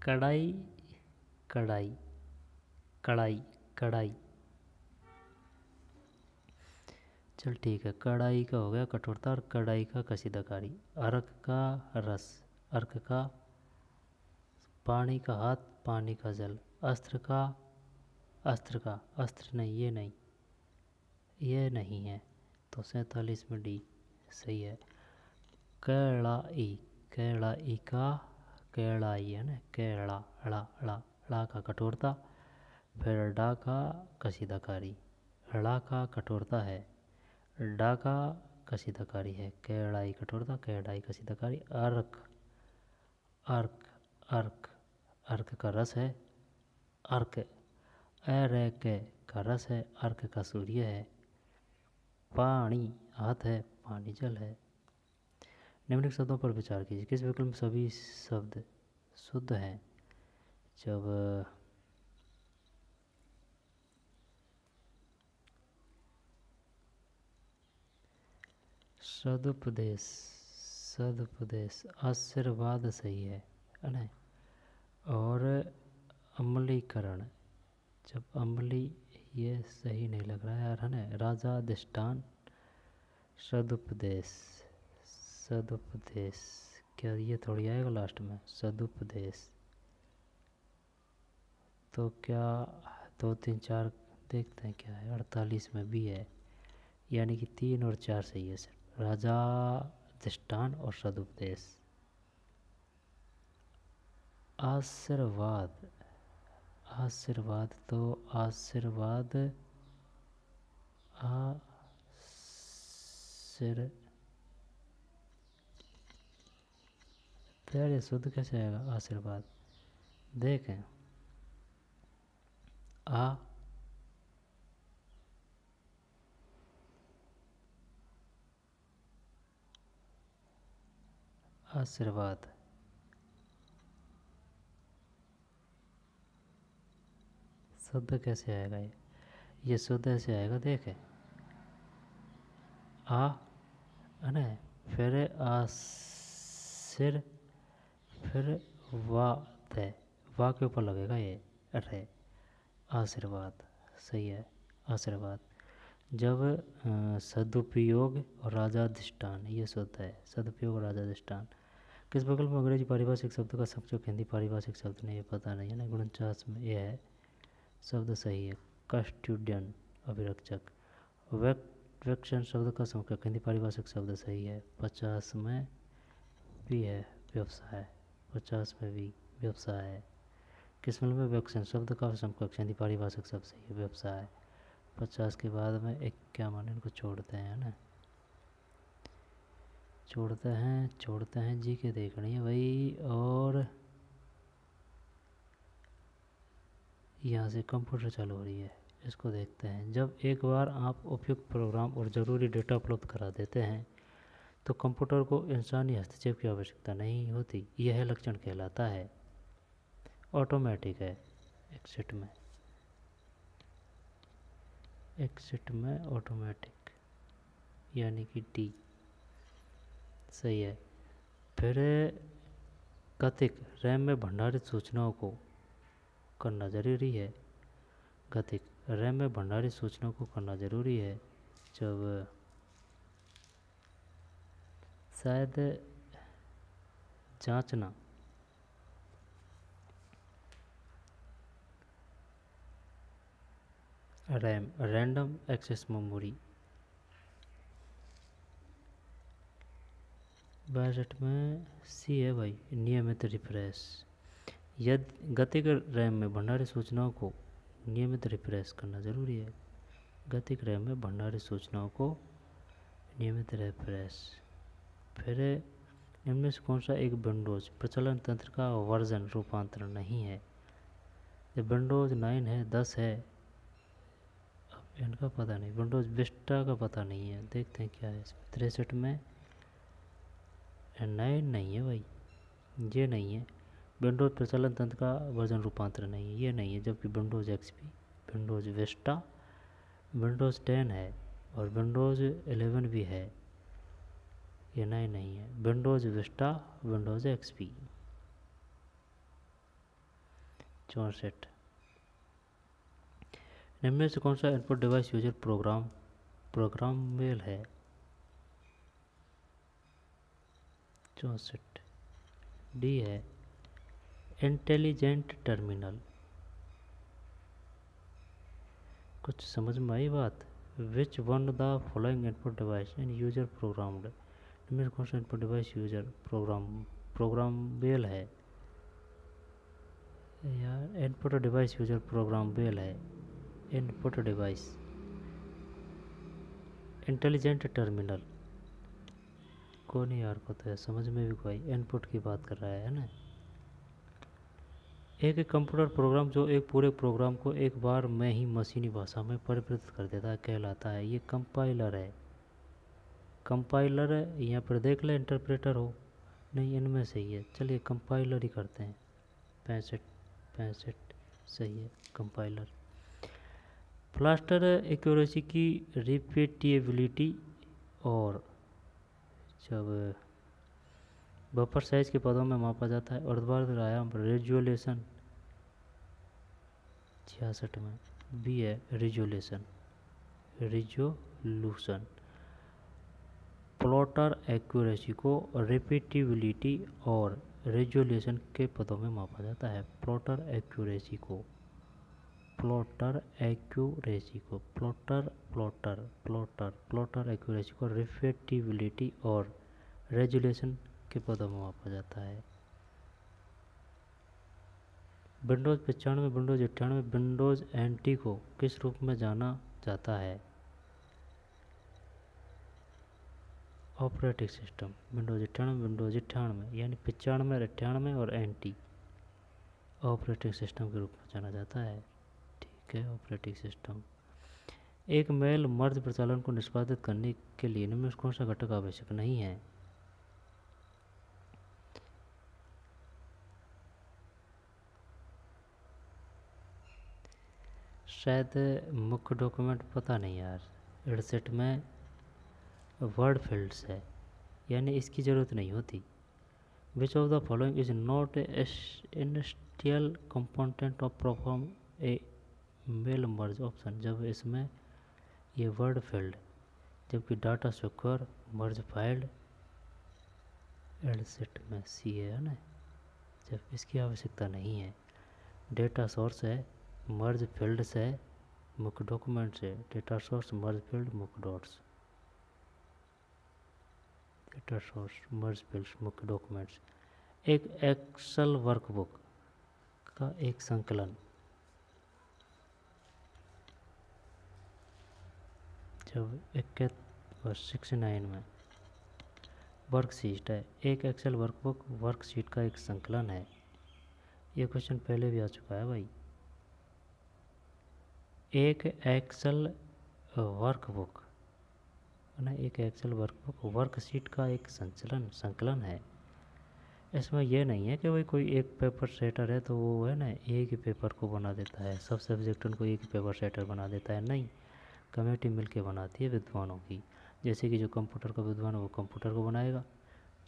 [SPEAKER 1] कड़ाई कड़ाई कड़ाई कड़ाई, चल ठीक है, कड़ाई का हो गया कठोरता और कड़ाई का कशीदाकारी। अर्क का रस, अर्क का पानी का हाथ, पानी का जल। अस्त्र का अस्त्र नहीं, ये नहीं, ये नहीं है, तो 47 में डी सही है। कैड़ाई, कैड़ाई का कैड़ाई है ना, कैड़ा ड़ा ड़ा ड़ा का कठोरता, फिर डा का कशीदाकारी। ड़ा का कठोरता है, डा का कशीदाकारी है। कैड़ाई कठोरता, कैड़ाई कशीदाकारी। अर्क अर्क अर्क अर्क का रस है, अर्क अरक का रस है, अर्क का सूर्य है। पानी हाथ है, पानी जल है। निम्नलिखित शब्दों पर विचार कीजिए, किस विकल्प में सभी शब्द शुद्ध हैं? जब सदुपदेश, सदुपदेश आशीर्वाद सही है ना। और अमलीकरण, जब अमली, ये सही नहीं लग रहा है यार, है ना। राजाधिष्ठान, सदुपदेश, सदुपदेश क्या ये थोड़ी आएगा लास्ट में? सदुपदेश तो क्या 2 3 4 देखते हैं क्या है। 48 में भी है, यानी कि 3 और 4 सही है सिर्फ। राजाधिष्ठान और सदुपदेश। आशीर्वाद, आशीर्वाद तो आशीर्वाद तो यार ये शुद्ध कैसे आएगा आशीर्वाद? देखें, आशीर्वाद, शुद्ध कैसे आएगा? ये शुद्ध ऐसे आएगा, देखें, है ना, फिर आशीर, फिर वाह के ऊपर लगेगा ये रे, आशीर्वाद सही है, आशीर्वाद। जब सदुपयोग और राजाधिष्ठान, ये शुद्ध है, सदुपयोग और राजाधिष्ठान। किस विकल्प में अंग्रेजी पारिभाषिक शब्द का संक्षेप हिंदी पारिभाषिक शब्द नहीं, ये पता नहीं है ना। 49 में ये है, शब्द सही है। कस्टोडियन अभिरक्षक। वैक्शन शब्द का संक्षेप हिंदी पारिभाषिक शब्द सही है। 50 में भी है व्यवसाय, 50 में भी व्यवसाय है। किस में वैक्शन शब्द का समकक्ष हिंदी पारिभाषिक शब्द सही है, व्यवसाय। 50 के बाद में 51 इनको छोड़ते हैं ना, छोड़ते हैं जी के देखनी है भाई। और यहाँ से कंप्यूटर चालू हो रही है, इसको देखते हैं। जब एक बार आप उपयुक्त प्रोग्राम और ज़रूरी डेटा उपलब्ध करा देते हैं तो कंप्यूटर को इंसानी हस्तक्षेप की आवश्यकता नहीं होती। यह लक्षण कहलाता है ऑटोमेटिक है। एक्सिट में ऑटोमेटिक यानी कि डी सही है। फिर गतिक रैम में भंडारित सूचनाओं को करना ज़रूरी है। गतिक रैम में भंडारित सूचनाओं को करना ज़रूरी है जब शायद जांचना रैम रैंडम एक्सेस मेमोरी 62 में सी है भाई, नियमित रिफ्रेश। यदि गतिक रैम में भंडारित सूचनाओं को नियमित रिफ्रेश करना ज़रूरी है। गतिक रैम में भंडारित सूचनाओं को नियमित रिफ्रेश। फिर इनमें से कौन सा एक विंडोज़ प्रचलन तंत्र का वर्जन रूपांतरण नहीं है। जब विंडोज़ 9 है, 10 है, अब इनका पता नहीं। विंडोज़ विस्टा का पता नहीं है, देखते हैं क्या है इसमें। 63 में 9 नहीं है भाई, ये नहीं है। विंडोज़ प्रचलन तंत्र का वर्जन रूपांतरण नहीं है, ये नहीं है। जबकि Windows XP, Windows Vista, Windows 10 है और विंडोज़ 11 भी है, ये 9 नहीं है। Windows Vista, Windows XP. 64 इनमें से कौन सा इनपुट डिवाइस यूजर प्रोग्रामेबल है। 64 डी है, इंटेलिजेंट टर्मिनल। कुछ समझ में आई बात। Which one the following input device in user programmed, इनमें से कौन सा इनपुट डिवाइस यूजर प्रोग्रामेबल है। यार इनपुट डिवाइस यूजर प्रोग्रामेबल है। इनपुट डिवाइस इंटेलिजेंट टर्मिनल को नहीं यार, को तो समझ में भी कोई इनपुट की बात कर रहा है ना। एक कंप्यूटर प्रोग्राम जो एक पूरे प्रोग्राम को एक बार में ही मशीनी भाषा में परिवर्तित कर देता है कहलाता है, ये कंपाइलर है। कंपाइलर है, यहाँ पर देख ले इंटरप्रेटर हो नहीं, इनमें सही है। चलिए कंपाइलर ही करते हैं। 65 सही है कंपाइलर। फ्लास्टर एक्यूरेसी की रिपीटेबिलिटी और जब बफर साइज के पदों में मापा जाता है। ऊर्ध्वाधर आयाम रेजोल्यूशन 66 में बी है, रिजोल्यूशन। प्लॉटर एक्यूरेसी को रिपीटेबिलिटी और रेजोल्यूशन के पदों में मापा जाता है। प्लॉटर एक्यूरेसी को रिपीटेबिलिटी और रेजोल्यूशन के पदों में मापा जाता है। विंडोज़ 95, विंडोज़ 98, विंडोज़ एनटी को किस रूप में जाना जाता है। Operating system. विंडोज़ 98, विंडोज़ 98 यानी 95, 98 और एनटी ऑपरेटिंग सिस्टम के रूप में जाना जाता है। ठीक है, ऑपरेटिंग सिस्टम। एक मेल मर्ज प्रचालन को निष्पादित करने के लिए इनमें कौन सा घटक आवश्यक नहीं है। शायद मुख्य डॉक्यूमेंट, पता नहीं यार। 68 में वर्ड फील्ड्स है यानी इसकी ज़रूरत नहीं होती। Which of the following is not industrial component of perform a mail merge option. जब इसमें ये वर्ड फील्ड, जबकि डाटा सिक्योर मर्ज फाइल्ड 68 में सी है ना, जब इसकी आवश्यकता नहीं है। डेटा सोर्स है, मर्ज फील्ड्स है, मुख्य डॉक्यूमेंट्स है। डेटा सोर्स, मर्ज फील्ड, मुख्य डॉट्स। डेटा सोर्स, मर्ज फील्ड्स, मुख्य डॉक्यूमेंट्स। एक एक्सेल वर्कबुक का एक संकलन जब 69 में वर्कशीट है। एक एक्सेल वर्कबुक वर्कशीट का एक संकलन है। ये क्वेश्चन पहले भी आ चुका है भाई। एक एक्सेल वर्कबुक है ना, एक एक्सेल वर्कबुक वर्कशीट का एक संकलन है। इसमें यह नहीं है कि भाई कोई एक पेपर सेटर है तो वो है ना एक ही पेपर को बना देता है, सब सब्जेक्टों को एक ही पेपर सेटर बना देता है, नहीं। कमेटी मिलके बनाती है विद्वानों की। जैसे कि जो कंप्यूटर का विद्वान है वो कंप्यूटर को बनाएगा,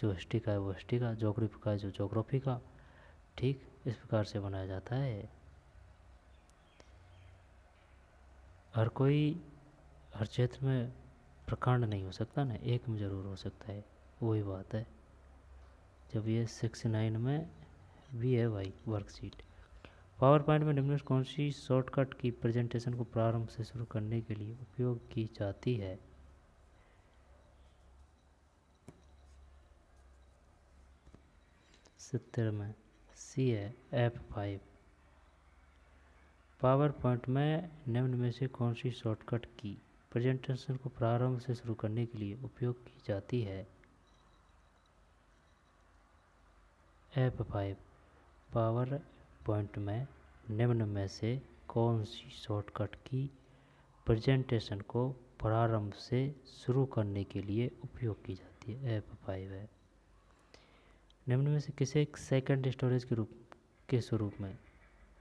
[SPEAKER 1] जो हिस्ट्री का है वो हिस्ट्री का, जोग्राफी का है जो जोग्राफी का। ठीक इस प्रकार से बनाया जाता है। हर कोई हर क्षेत्र में प्रकांड नहीं हो सकता ना, एक में ज़रूर हो सकता है, वही बात है। जब ये 69 में भी है भाई वर्कशीट। पावर पॉइंट में निम्न कौन सी शॉर्टकट की प्रेजेंटेशन को प्रारंभ से शुरू करने के लिए उपयोग की जाती है? 70 में सी है F5। पावर पॉइंट में निम्न में से कौन सी शॉर्टकट की प्रेजेंटेशन को प्रारंभ से शुरू करने के लिए उपयोग की जाती है? F5। पावर पॉइंट में निम्न में से कौन सी शॉर्टकट की प्रेजेंटेशन को प्रारंभ से शुरू करने के लिए उपयोग की जाती है? F5 है। निम्न में से किसे सेकंड स्टोरेज के स्वरूप में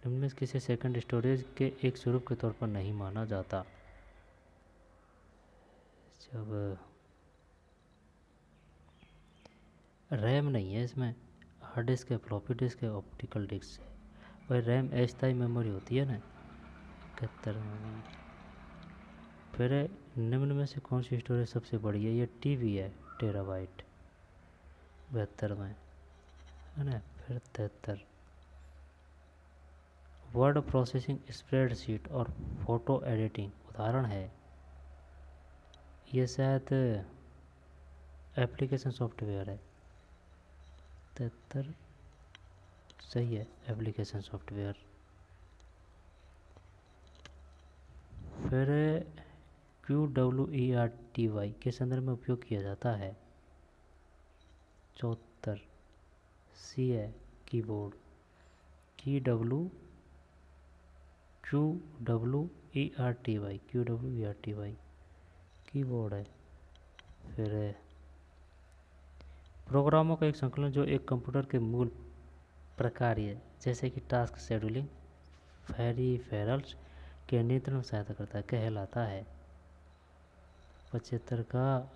[SPEAKER 1] निम्न में से किसे सेकंड स्टोरेज के एक स्वरूप के तौर पर नहीं माना जाता? जब रैम नहीं है इसमें, हार्ड डिस्क है, फ्लॉपी डिस्क है, ऑप्टिकल डिस्क है। वही रैम अस्थायी मेमोरी होती है ना 71 में। फिर निम्न में से कौन सी स्टोरेज सबसे बड़ी है? ये टीबी है, टेराबाइट 72 में है ना। फिर 73 वर्ड प्रोसेसिंग स्प्रेडशीट और फोटो एडिटिंग उदाहरण है। ये शायद एप्लीकेशन सॉफ्टवेयर है। 73 सही है, एप्लीकेशन सॉफ्टवेयर। फिर QWERTY के संदर्भ में उपयोग किया जाता है? 74 सी है कीबोर्ड। QWERTY कीबोर्ड है। फिर प्रोग्रामों का एक संकलन जो एक कंप्यूटर के मूल प्रकार्य जैसे कि टास्क शेड्यूलिंग, पेरिफेरल्स के नियंत्रण में सहायता करता है कहलाता है? 75 का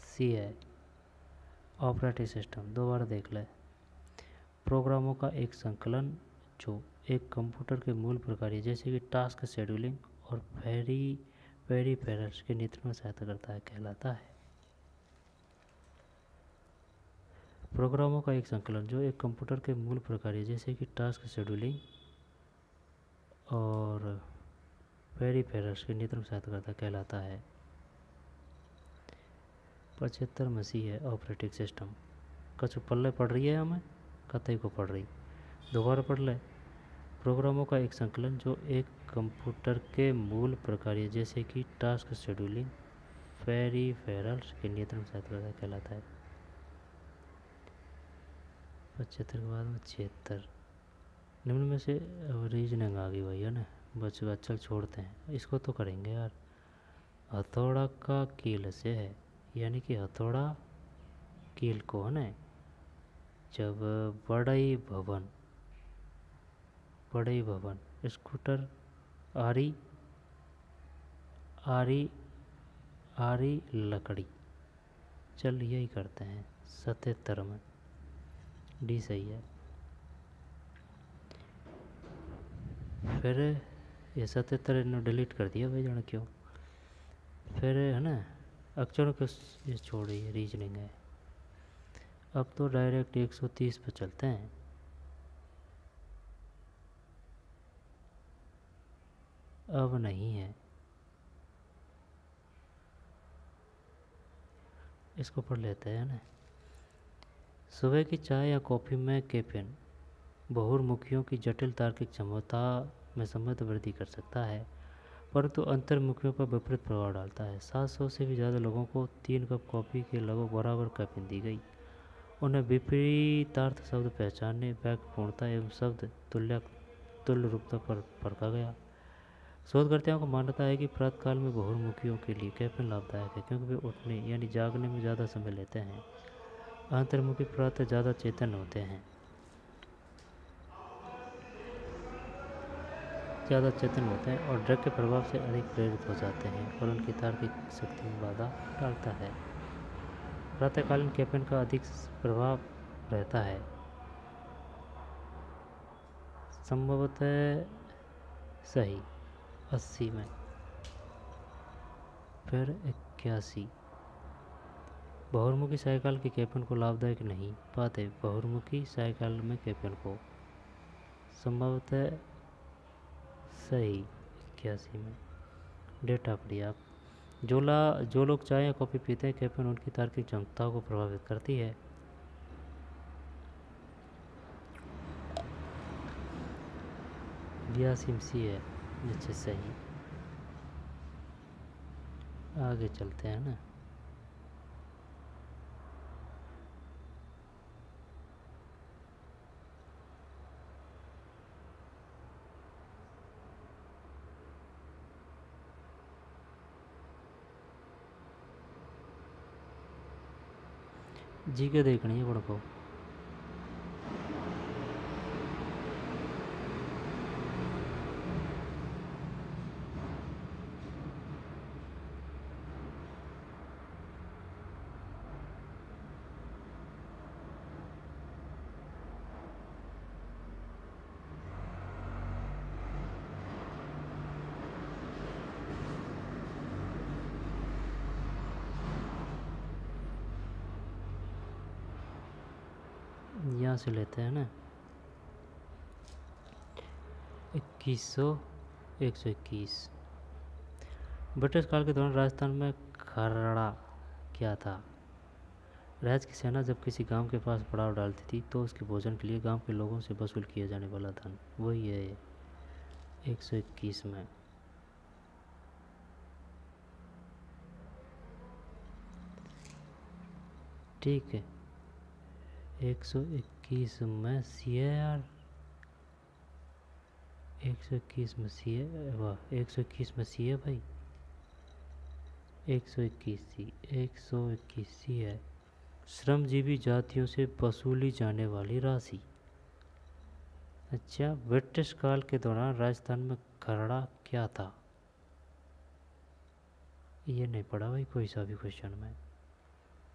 [SPEAKER 1] सी है ऑपरेटिंग सिस्टम। दोबारा देख ले। प्रोग्रामों का एक संकलन जो एक कंप्यूटर के मूल प्रकार्य जैसे कि टास्क शेड्यूलिंग और पेरिफेरल्स के नियंत्रण में सहायता करता है कहलाता है? प्रोग्रामों का एक संकलन जो एक कंप्यूटर के मूल प्रकार्य जैसे कि टास्क शेड्यूलिंग और पेरिफेरल्स के नियंत्रण में सहायता करता कहलाता है? 75 मसीह है ऑपरेटिंग सिस्टम। कछु पल्ले पढ़ रही है हमें, कतई को पढ़ रही। दोबारा पढ़ ले। प्रोग्रामों का एक संकलन जो एक कंप्यूटर के मूल प्रकार्य जैसे कि टास्क शेड्यूलिंग पेरिफेरल्स के नियंत्रण में सहायता करता कहलाता है? 75 के बाद में 76 निम्न में से रीजनिंग आ गई भाई है ना। बच्चों चल छोड़ते हैं, इसको तो करेंगे यार। हथौड़ा का कील से है, यानी कि हथौड़ा कील को है ना। जब बड़ई भवन स्कूटर आरी आरी आरी लकड़ी। चल यही करते हैं 77 में डी सही है। फिर ये 77 इन्होंने डिलीट कर दिया भाई जाने क्यों। फिर है ना अक्षरों को ये छोड़ रही है, रीजनिंग है। अब तो डायरेक्ट 130 पे चलते हैं। अब नहीं है, इसको पढ़ लेते हैं ना। सुबह की चाय या कॉफ़ी में कैफीन बहुर्मुखियों की जटिल तार्किक क्षमता में समृद्ध वृद्धि कर सकता है, परंतु अंतर्मुखियों पर विपरीत प्रभाव डालता है। 700 से भी ज़्यादा लोगों को 3 कप कॉफ़ी के लगभग बराबर कैफीन दी गई। उन्हें विपरीतार्थ शब्द पहचानने, वाक्यपूर्णता एवं शब्द तुल्य रूपता पर परखा गया। शोधकर्ताओं को मान्यता है कि प्रातःकाल में बहुमुखियों के लिए कैफीन लाभदायक है, क्योंकि वे उठने यानी जागने में ज़्यादा समय लेते हैं। अंतर्मुखी प्रातः ज़्यादा चेतन होते हैं, और ड्रग के प्रभाव से अधिक प्रेरित हो जाते हैं और उनकी तार्किक शक्ति में बाधा डालता है। प्रातःकालीन कैफीन का अधिक प्रभाव रहता है। संभवतः सही 80 में। फिर 81, बहुमुखी साइकिल के कैफीन को लाभदायक नहीं पाते। बहुमुखी साइकिल में कैफीन को संभवतः सही 81 में। डेटा पढ़िए आप। जो लोग चाय या कॉफ़ी पीते हैं, कैफीन उनकी तार्किक क्षमताओं को प्रभावित करती है। सी है नीचे सही। आगे चलते हैं ना। जी के देखनी है बड़ को। यहाँ से लेते हैं ना। 121 ब्रिटिश काल के दौरान राजस्थान में खरड़ा क्या था? राज की सेना जब किसी गांव के पास पड़ाव डालती थी तो उसके भोजन के लिए गांव के लोगों से वसूल किया जाने वाला धन, वही है 121 में। ठीक है, 121 में सी है यार। 121 में सी है, वाह 121 में सी है भाई। 121 सी है। श्रमजीवी जातियों से वसूली जाने वाली राशि। अच्छा, ब्रिटिश काल के दौरान राजस्थान में खरड़ा क्या था? ये नहीं पढ़ा भाई कोई सा भी क्वेश्चन में।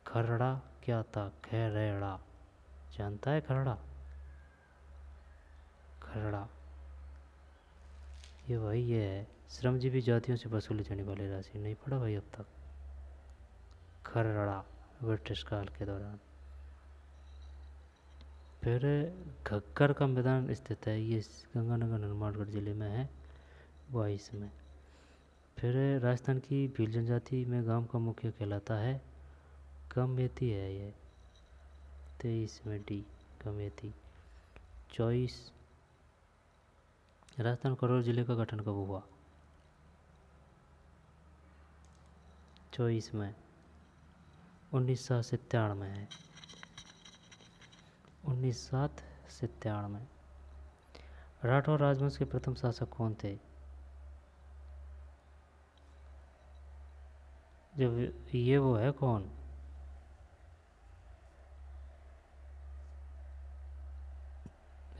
[SPEAKER 1] खरड़ा क्या था? खैरेड़ा जानता है? खरड़ा ये भाई ये है श्रमजीवी जातियों से वसूली जाने वाली राशि। नहीं पढ़ा भाई अब तक? खरड़ा ब्रिटिश काल के दौरान। फिर घग्गर का मैदान स्थित है, ये गंगानगर हनुमानगढ़ जिले में है 22 में। फिर राजस्थान की भील जनजाति में गांव का मुख्य कहलाता है कमेती है ये 23 में डी कमेती। 24 राजस्थान करौर जिले का गठन कब हुआ? 24 में 1997 में है 1997 में। राठौर राजवंश के प्रथम शासक कौन थे? जब ये वो है कौन?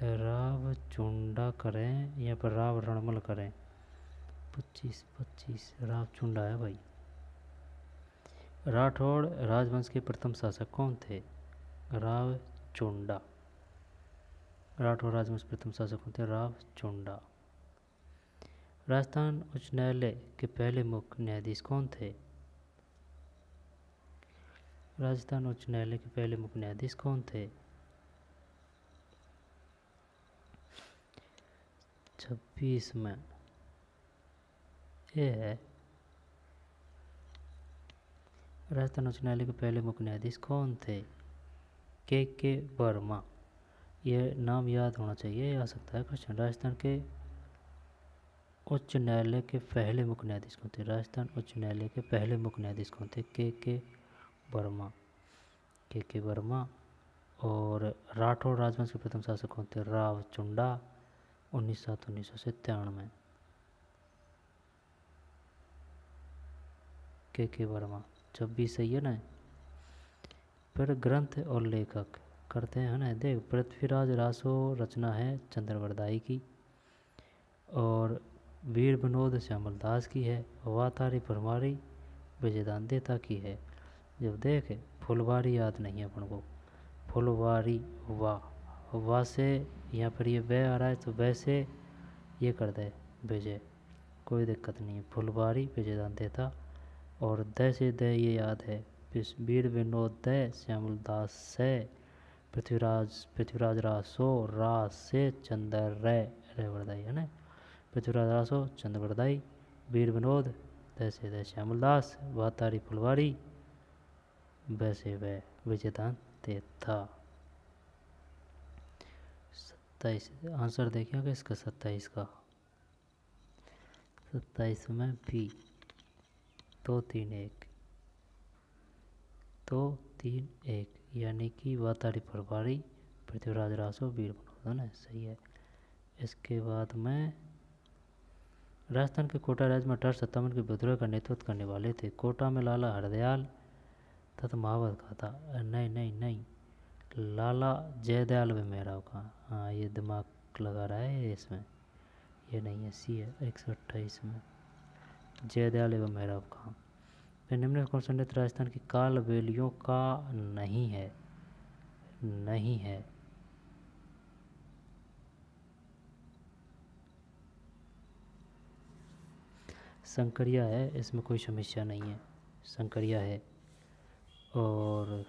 [SPEAKER 1] राव चुंडा करें या पर राव रणमल करें? 25 राव चुंडा है भाई। राठौड़ राजवंश के प्रथम शासक कौन थे? राव चुंडा। राठौड़ राजवंश प्रथम शासक कौन थे? राव चुंडा। राजस्थान उच्च न्यायालय के पहले मुख्य न्यायाधीश कौन थे? राजस्थान उच्च न्यायालय के पहले मुख्य न्यायाधीश कौन थे? 26 में ये है। राजस्थान उच्च न्यायालय के पहले मुख्य न्यायाधीश कौन थे? के वर्मा। ये नाम याद होना चाहिए, आ सकता है क्वेश्चन। राजस्थान के उच्च न्यायालय के पहले मुख्य न्यायाधीश कौन थे? राजस्थान उच्च न्यायालय के पहले मुख्य न्यायाधीश कौन थे? के वर्मा। के वर्मा। और राठौड़ राजवंश के प्रथम शासक कौन थे? राव चुंडा 1997 में। के वर्मा, जब भी सही है ना। फिर ग्रंथ और लेखक करते हैं ना। देख, पृथ्वीराज रासो रचना है चंद्रवरदाई की, और वीर विनोद श्यामल दास की है, वातारी परमारी विजयदानदेता की है। जब देख, फुलवारी याद नहीं है अपन को, फुलवारी वाह से यहाँ पर ये वे आ रहा है, तो वैसे ये कर दे विजय, कोई दिक्कत नहीं है। फुलवारी विजयदानदेता, और द से द ये याद है, वीर विनोद द श्यामल दास से, पृथ्वीराज रासो रास से चंद्र रे वरदाई है ना। पृथ्वीराज रासो चंद्र वरदाई, वीर विनोद द से द श्यामल दास, वातारी फुलवारी वैसे वह विजयदान देता। 27 आंसर देखिएगा इसका 27 का। 27 में बी, 2 3 1, 2 3 1, यानी कि वातारी फुलवारी पृथ्वीराज रासो वीर विनोद है ना, सही है। इसके बाद में राजस्थान के कोटा राज्य में 1857 के विद्रोह का नेतृत्व करने वाले थे। कोटा में लाला हरदयाल तथा महावत का था। नहीं नहीं नहीं, लाला जयदयाल व मेहराव का। हाँ, ये दिमाग लगा रहा है इसमें, ये नहीं है, सी है 128 में, जयदयाल एवं मेहराब का। फिर निम्न कौन सा नृत्य राजस्थान की काल बेलियों का नहीं है? नहीं है। शंकरिया है, इसमें कोई समस्या नहीं है, शंकरिया है। और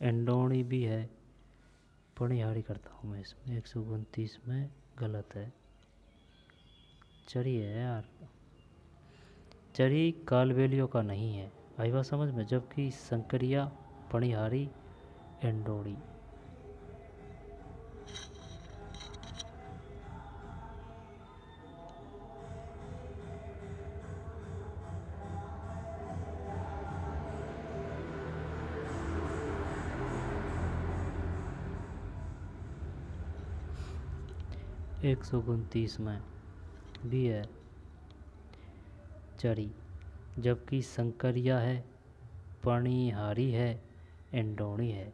[SPEAKER 1] एंडोनी भी है, पणिहारी करता हूँ मैं इसमें, 129 में गलत है, चरी है यार, चरी कालबेलियों का नहीं है, आई बात समझ में। जबकि शंकरिया, पणिहारी, एंडोनी। एक 129 में भी है चरी, जबकि शंकरिया है, पणिहारी है, एंडोनी है।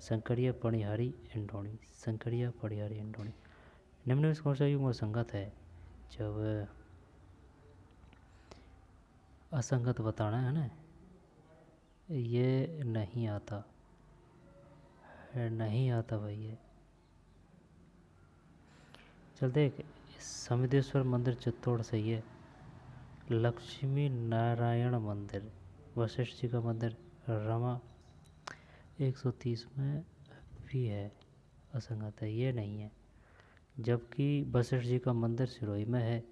[SPEAKER 1] शंकरिया, पणिहारी, एंडोनी, शंकरिया, पणिहारी, एंडोनी। निम्न में कौन सा युग्म संगत है? जब असंगत बताना है ना, ये नहीं आता, नहीं आता भाई ये। चल देख, समिदेश्वर मंदिर चित्तौड़ सही है। लक्ष्मी नारायण मंदिर, वशिष्ठ जी का मंदिर, रमा, 130 में भी है, असंगत है, ये नहीं है। जबकि वशिष्ठ जी का मंदिर सिरोही में है,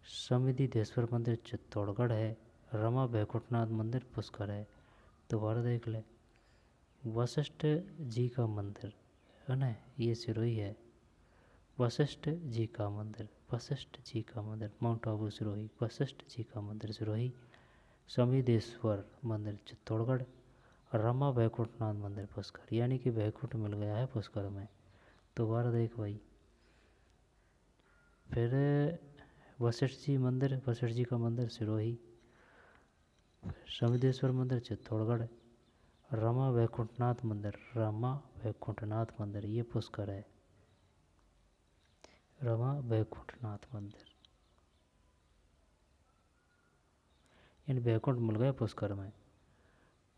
[SPEAKER 1] समिधिदेश्वर मंदिर चित्तौड़गढ़ है, रमा बैकुंठनाथ मंदिर पुष्कर है। दोबारा देख ले, वशिष्ठ जी का मंदिर है ना, ये सिरोही है। वशिष्ठ जी का मंदिर, वशिष्ठ जी का मंदिर, माउंट आबू सिरोही, वशिष्ठ जी का मंदिर सिरोही, समिदेश्वर मंदिर चित्तौड़गढ़, रमा बैकुंठनाथ मंदिर पुष्कर, यानी कि बैकुंठ मिल गया है पुष्कर में। दोबारा देख भाई, फिर वशिष्ठ जी मंदिर, वशिष्ठ जी का मंदिर सिरोही, समिदेश्वर मंदिर चित्तौड़गढ़, रमा बैकुंठनाथ मंदिर, रमा बैकुंठनाथ मंदिर ये पुष्कर है, रमा बैकुंठनाथ मंदिर, इन बैकुंठ मिल गए पुष्कर में।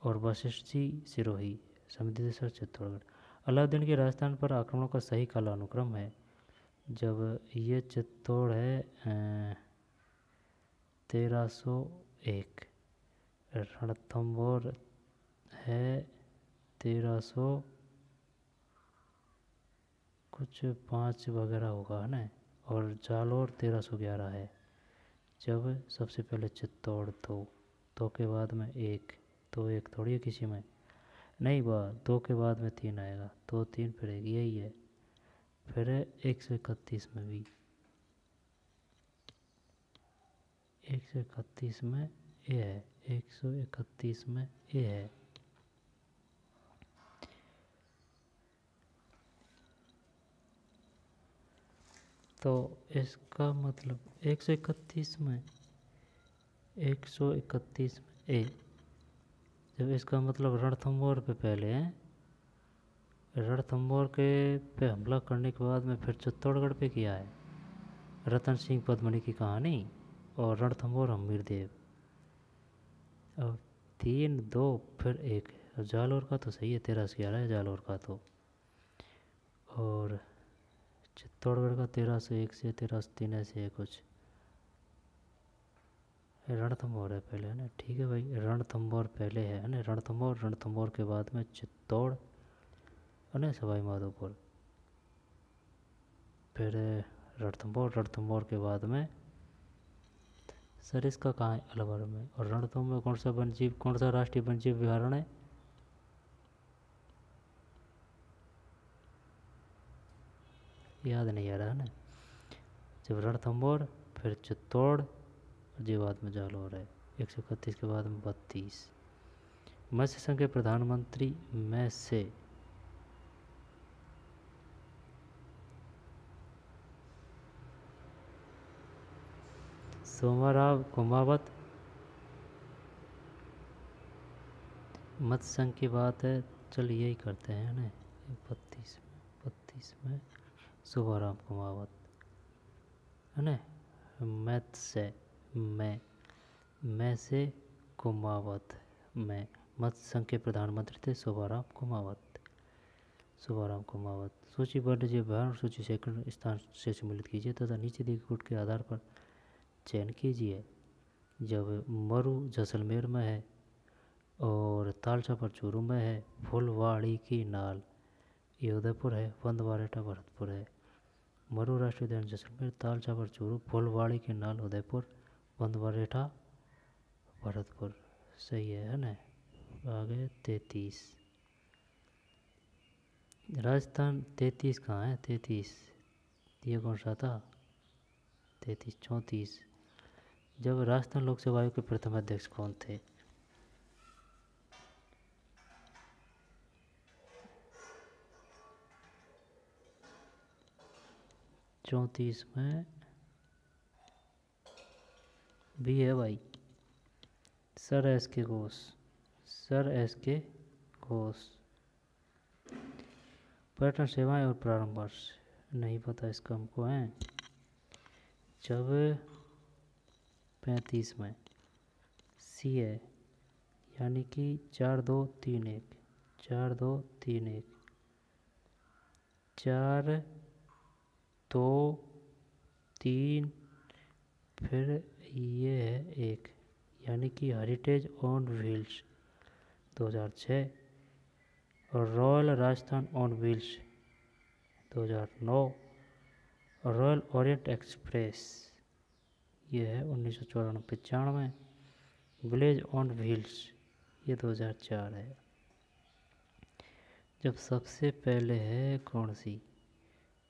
[SPEAKER 1] और वशिष्ठ जी सिरोही, समितिश्वर चित्तौड़गढ़। अलाउद्दीन के राजस्थान पर आक्रमणों का सही कालानुक्रम है। जब ये चित्तौड़ है 1301, रणथंभौर है 1300 कुछ 5 वगैरह होगा है ना, और जालौर 1311 है। जब सबसे पहले चित्तौड़ दो के बाद में एक, तो एक थोड़ी है किसी में, नहीं बा, 2 के बाद में 3 आएगा, 2 3 फिर एक, यही है। फिर 131 में भी, 131 में ये है, 131 में ये है। तो इसका मतलब 131 में 131 में ए, जब इसका मतलब रणथंभौर पे पहले हैं, रणथंभौर के पे हमला करने के बाद में फिर चित्तौड़गढ़ पे किया है, रतन सिंह पद्मनी की कहानी और रणथंभौर हमीर देव। अब 3-2 फिर 1, जालौर का तो सही है, 1311 है जालौर का तो, और चित्तौड़गढ़ का 1301 से 1303 ऐसे है कुछ। रणथंभौर है पहले, है ना, ठीक है भाई, रणथंभौर पहले है ना, रणथंभौर, रणथंभौर के बाद में चित्तौड़, है ना, सवाई माधोपुर, फिर रणथंभौर, रणथंभौर के बाद में सर इसका कहाँ है, अलवर में। और रणथंभौर में कौन सा वन्यजीव, कौन सा राष्ट्रीय वन्यजीव अभयारण्य है, याद नहीं आ रहा है ना। जब रणथंभौर फिर चित्तौड़, जी बाद में जालौर है। 131 के बाद में 32। मत्स्य संघ के प्रधानमंत्री में से सोमाराव कुमावत, मत्स्य संघ की बात है, चल यही करते हैं ना। 32 में सोमाराव कुमावत, है ना, मत्स्य में से कुमावत में, मत्स्य संघ के प्रधानमंत्री थे सोमाराव कुमावत, सोमाराव कुमावत। सूची वन्यजीव अभयारण्य सूची सेकंड स्थान से सम्मिलित कीजिए तथा नीचे दिए गुट के आधार पर चयन कीजिए। जब मरु जैसलमेर में है और तालछापर चूरू में है, फुलवाड़ी की नाल ये उदयपुर है, बंदवारेटा भरतपुर है। मरु राष्ट्रीय उद्यान जैसलमेर, तालछापर चूरू, फुलवाड़ी की नाल उदयपुर, बंदवारेठा भरतपुर, सही है ना। आगे 33 राजस्थान, 33 कहाँ है, 33 ये कौन सा था, 33 34। जब राजस्थान लोक सेवा आयोग के प्रथम अध्यक्ष कौन थे, चौंतीस में भी है भाई, सर एस के घोष, सर एस के घोष। पर्यटन सेवाएं और प्रारंभ वर्ष नहीं पता इसका हमको है। जब 35 में सी है, यानी कि 4-2-3-1, 4-2-3-1, 4-2-3 फिर ये है 1, यानी कि हेरिटेज ऑन व्हील्स 2006, और रॉयल राजस्थान ऑन व्हील्स 2009, और रॉयल ओरिएंट एक्सप्रेस ये है 1994-95, विलेज ऑन व्हील्स ये 2004 है। जब सबसे पहले है कौन सी,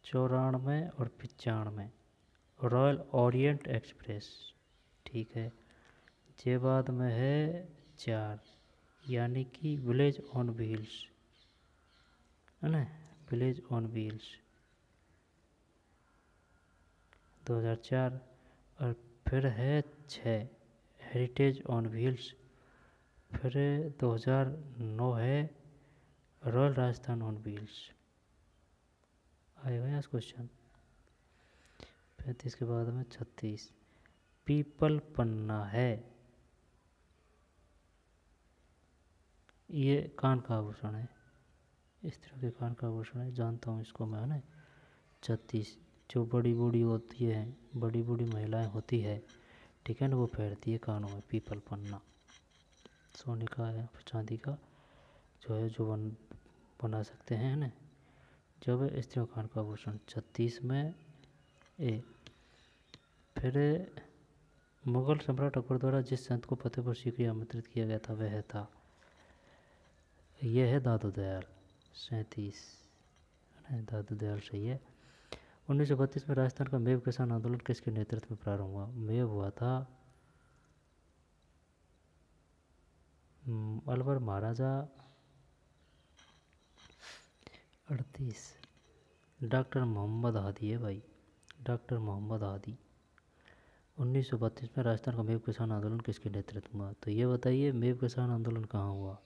[SPEAKER 1] 94 और 95, रॉयल ओरिएंट एक्सप्रेस, ठीक है। जे बाद में है 4, यानी कि विलेज ऑन व्हील्स, है ना, विलेज ऑन व्हील्स 2004, और फिर है 6 हेरिटेज ऑन व्हील्स, फिर 2009 है रॉयल राजस्थान ऑन व्हील्स। आएगा यहाँ क्वेश्चन। 35 के बाद में 36 पीपल पन्ना है, ये कान का आभूषण है, इस तरह के कान का आभूषण है, जानता हूँ इसको मैं, है ना। 36 जो बड़ी बूढ़ी होती है, बड़ी बूढ़ी महिलाएं होती है, ठीक है ना, वो पहनती है कानों में पीपल पन्ना, सोने का या चांदी का जो है, जो बना सकते हैं, है ना। जब स्त्रियों कान का आभूषण 36 में ए। फिर मुगल सम्राट अकबर द्वारा जिस संत को फतेहपुर सीकरी आमंत्रित किया गया था वह था, यह है दादू दयाल 37, है ना, दादू दयाल सही है। 1932 में राजस्थान का मेव किसान आंदोलन किसके नेतृत्व में प्रारंभ हुआ, मेव हुआ था अलवर महाराजा। 38 डॉक्टर मोहम्मद हादी है भाई, डॉक्टर मोहम्मद हादी। 1932 में राजस्थान का मेव किसान आंदोलन किसके नेतृत्व में हुआ? तो ये बताइए मेव किसान आंदोलन कहाँ हुआ?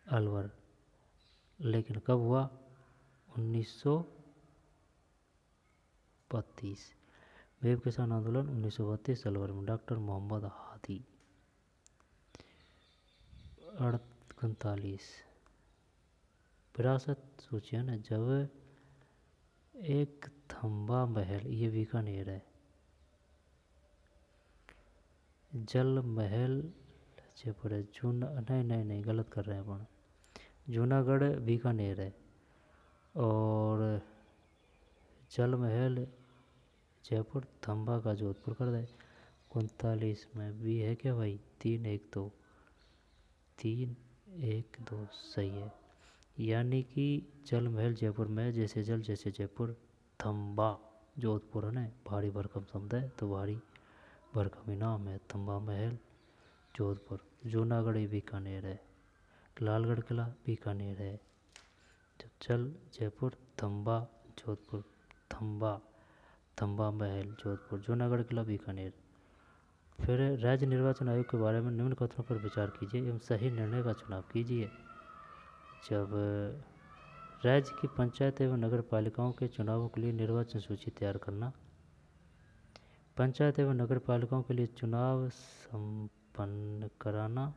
[SPEAKER 1] अलवर। लेकिन कब हुआ? 1932। मेव किसान आंदोलन 1932 अलवर में, डॉक्टर मोहम्मद हादी। 48 विरासत सूची है ना, जब एक थंबा महल, ये बीकानेर है, जल महल जयपुर है, नहीं गलत कर रहे हैं अपन, जूनागढ़ बीकानेर है, और जल महल जयपुर, थंबा का जोधपुर कर दे। 39 में भी है क्या भाई? 3-1-2 सही है। यानी कि जल महल जयपुर में, जैसे जल जैसे जयपुर, थंबा जोधपुर है ना, भारी भरकम शब्द है तो भारी भरकम नाम है, थंबा महल जोधपुर। जूनागढ़ बीकानेर है, लालगढ़ किला बीकानेर है, जल जयपुर, थंबा जोधपुर, थंबा महल जोधपुर, जूनागढ़ किला बीकानेर। फिर राज्य निर्वाचन आयोग के बारे में निम्न कथनों पर विचार कीजिए एवं सही निर्णय का चुनाव कीजिए। जब राज्य की पंचायत एवं नगर पालिकाओं के चुनावों के लिए निर्वाचन सूची तैयार करना, पंचायत एवं नगर पालिकाओं के लिए चुनाव संपन्न कराना,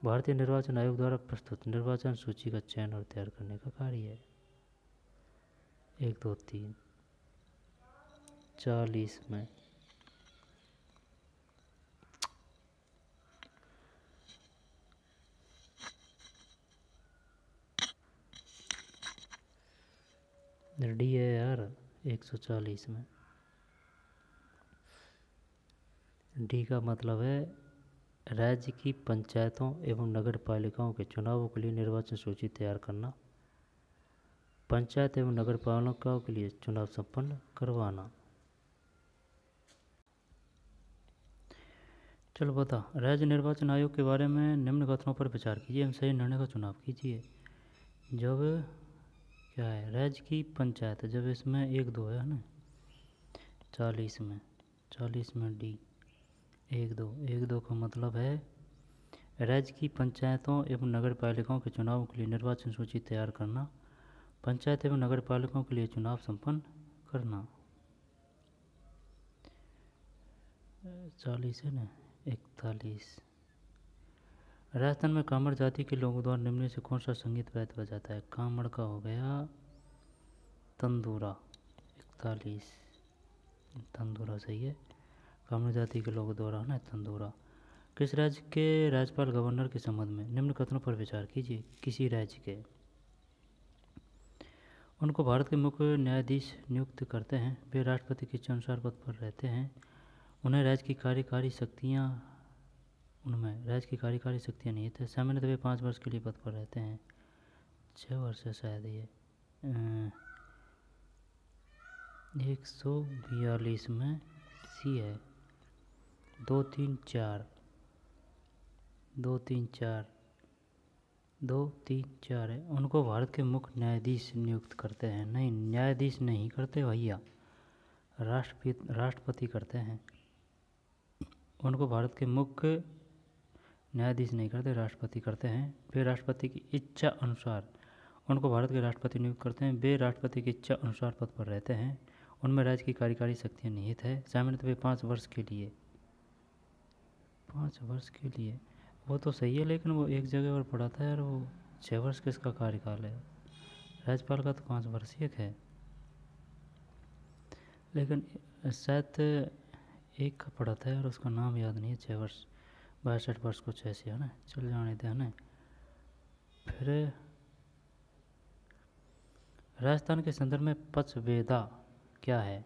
[SPEAKER 1] भारतीय निर्वाचन आयोग द्वारा प्रस्तुत निर्वाचन सूची का चयन और तैयार करने का कार्य है। 1 2 3 40 में डी है यार, 140 में डी का मतलब है राज्य की पंचायतों एवं नगर पालिकाओं के चुनावों के लिए निर्वाचन सूची तैयार करना, पंचायत एवं नगर पालिकाओं के लिए चुनाव संपन्न करवाना। चलो बता, राज्य निर्वाचन आयोग के बारे में निम्न कथनों पर विचार कीजिए एवं सही निर्णय का चुनाव कीजिए। जब क्या है, राज्य की पंचायत, जब इसमें 1-2 है ना, 40 में डी 1-2 का मतलब है राज्य की पंचायतों एवं नगर पालिकाओं के चुनावों के लिए निर्वाचन सूची तैयार करना, पंचायत एवं नगर पालिकाओं के लिए चुनाव संपन्न करना। 40 है ना, 41। राजस्थान में कामड़ जाति के लोगों द्वारा निम्न से कौन सा संगीत वाद्य बजाता है? कामड़ का हो गया तंदूरा। 41 तंदूरा सही है, कामड़ जाति के लोगों द्वारा है ना तंदूरा। किस राज्य के राज्यपाल गवर्नर के संबंध में निम्न कथनों पर विचार कीजिए? किसी राज्य के, उनको भारत के मुख्य न्यायाधीश नियुक्त करते हैं, वे राष्ट्रपति की इच्छानुसार पद पर रहते हैं, उनमें राज्य की कार्यकारी शक्तियाँ निहित है, सामान्यतः वे 5 वर्ष के लिए पद पर रहते हैं। 6 वर्ष है शायद ये। 142 में सी है, 2-3-4 है। उनको भारत के मुख्य न्यायाधीश नियुक्त करते हैं। नहीं, न्यायाधीश नहीं करते भैया, राष्ट्रपति करते हैं। उनको भारत के मुख्य न्यायाधीश नहीं करते, राष्ट्रपति करते हैं। वे राष्ट्रपति की इच्छा अनुसार, उनको भारत के राष्ट्रपति नियुक्त करते हैं, वे राष्ट्रपति की इच्छा अनुसार पद पर रहते हैं, उनमें राज्य की कार्यकारी शक्तियाँ निहित है, सामान्यतः वे 5 वर्ष के लिए। 5 वर्ष के लिए वो तो सही है, लेकिन वो एक जगह पर पढ़ा था यार, वो 6 वर्ष किसका कार्यकाल है? राज्यपाल का तो 5 वर्ष एक है, लेकिन शायद एक का पढ़ा था यार, उसका नाम याद नहीं है। 6 वर्ष 62 वर्ष कुछ ऐसे है ना, चल जाने थे है ना। फिर राजस्थान के संदर्भ में पचवेदा क्या है?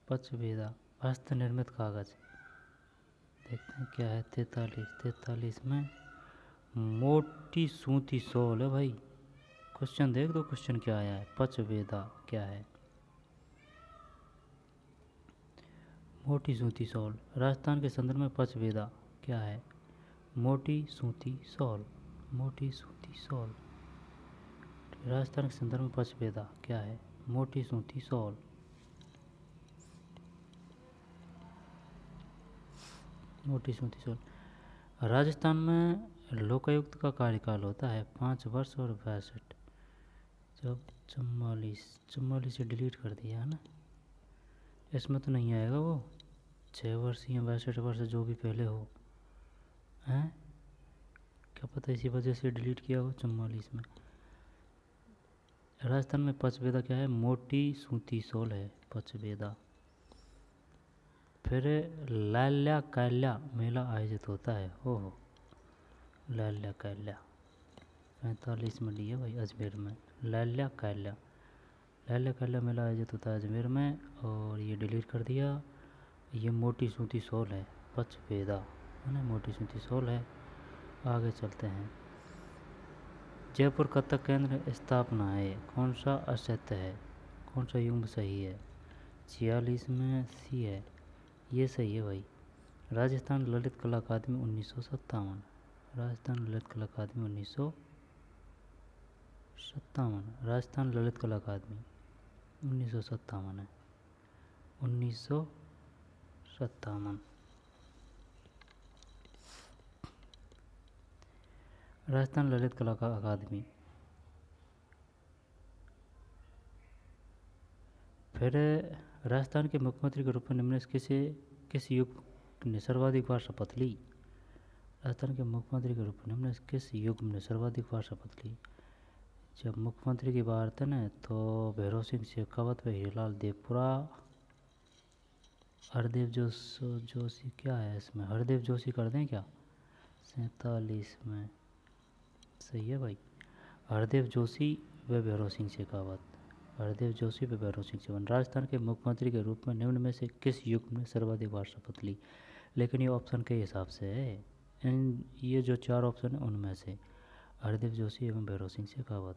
[SPEAKER 1] पचवेदा हस्त निर्मित कागज। देखते हैं क्या है। 43 में मोटी सूती शॉल है भाई। क्वेश्चन देख दो, क्वेश्चन क्या आया है? पचवेदा क्या है? मोटी सूती शॉल। राजस्थान के संदर्भ में पचवेदा क्या है? मोटी सूती शॉल। राजस्थान के संदर्भ में पचपेदा क्या है? मोटी सूती शॉल। मोटी सूती शॉल। राजस्थान में लोकायुक्त का कार्यकाल होता है 5 वर्ष और 62। जब 44 से डिलीट कर दिया है ना, इसमें तो नहीं आएगा वो 6 वर्ष या 62 वर्ष जो भी पहले हो, हैं क्या पता इसी वजह से डिलीट किया हो 44 में। राजस्थान में पचपेदा क्या है? मोटी सूती शॉल है पचपेदा। फिर लाल्या काल्या मेला आयोजित होता है। हो लाल्या काल्या 45 में डी है भाई, अजमेर में। लाल्या काल्या मेला आयोजित होता है अजमेर में, और ये डिलीट कर दिया। ये मोटी सूती शॉल है पचपेदा, है ना, मोटी सूती शॉल है। आगे चलते हैं। जयपुर कथक केंद्र स्थापना है, कौन सा असत्य है? कौन सा युग्म सही है? 46 में सी है, ये सही है भाई। राजस्थान ललित कला अकादमी 1957। राजस्थान ललित कला अकादमी 1957। राजस्थान ललित कला अकादमी 1957 है, 1957। राजस्थान ललित कला अकादमी। फिर राजस्थान के मुख्यमंत्री के रूप में निम्न किस युग ने सर्वाधिक बार शपथ ली? राजस्थान के मुख्यमंत्री के रूप में निम्न किस युग ने सर्वाधिक बार शपथ ली? जब मुख्यमंत्री की बात है ना, तो भैरव सिंह शेखावत व हीरालाल देवपुरा। हरदेव जोशी क्या है इसमें? हरदेव जोशी कर दें क्या? 47 में सही है भाई। हरदेव जोशी व भैरव सिंह शेखावत। हरदेव जोशी व भैरव सिंह शेखावत राजस्थान के मुख्यमंत्री के रूप में निम्न में से किस युग में सर्वाधिक बार शपथ ली? लेकिन ये ऑप्शन के हिसाब से है, ये जो 4 ऑप्शन है उनमें से हरदेव जोशी एवं भैरव सिंह शेखावत।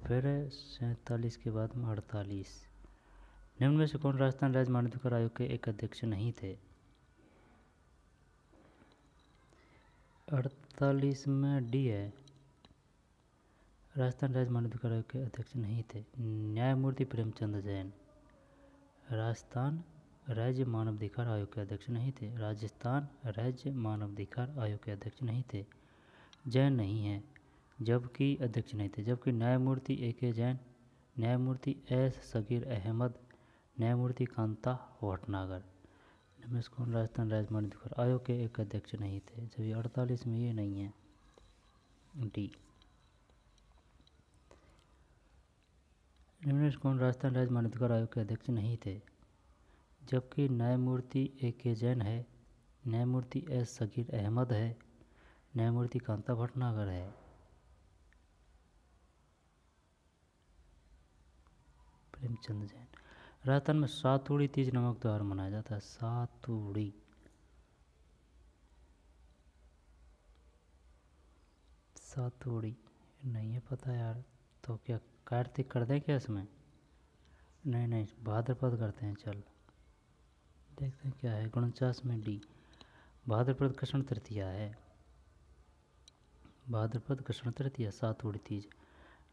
[SPEAKER 1] फिर 47 के बाद में 48। निम्न में से कौन राजस्थान राज्य मानवाधिकार आयोग के एक अध्यक्ष नहीं थे? 48 में डी है, राजस्थान राज्य मानवाधिकार आयोग के अध्यक्ष नहीं थे। न्यायमूर्ति प्रेमचंद जैन राजस्थान राज्य मानवाधिकार आयोग के अध्यक्ष नहीं थे। राजस्थान राज्य मानवाधिकार आयोग के अध्यक्ष नहीं थे, जैन नहीं है, जबकि अध्यक्ष नहीं थे। जबकि न्यायमूर्ति A.K. जैन, न्यायमूर्ति S. सगीर अहमद, न्यायमूर्ति कांता भटनागर। इनमें से कौन राजस्थान राज्य मानवाधिकार आयोग के एक अध्यक्ष नहीं थे? जब ये 48 में ये नहीं है, डी। इनमें से कौन राजस्थान राज्य मानवाधिकार आयोग के अध्यक्ष नहीं थे? जबकि न्यायमूर्ति A.K. जैन है, न्यायमूर्ति S. सगीर अहमद है, न्यायमूर्ति कांता भटनागर है। प्रेमचंद जैन। राजस्थान में सातुड़ी तीज नामक त्यौहार मनाया जाता है। सातुड़ी नहीं है पता यार, तो क्या कार्तिक कर दें क्या इसमें? नहीं भाद्रपद करते हैं, चल देखते हैं क्या है। 49 में डी, भाद्रपद कृष्ण तृतीया है। भाद्रपद कृष्ण तृतीया सातुड़ी तीज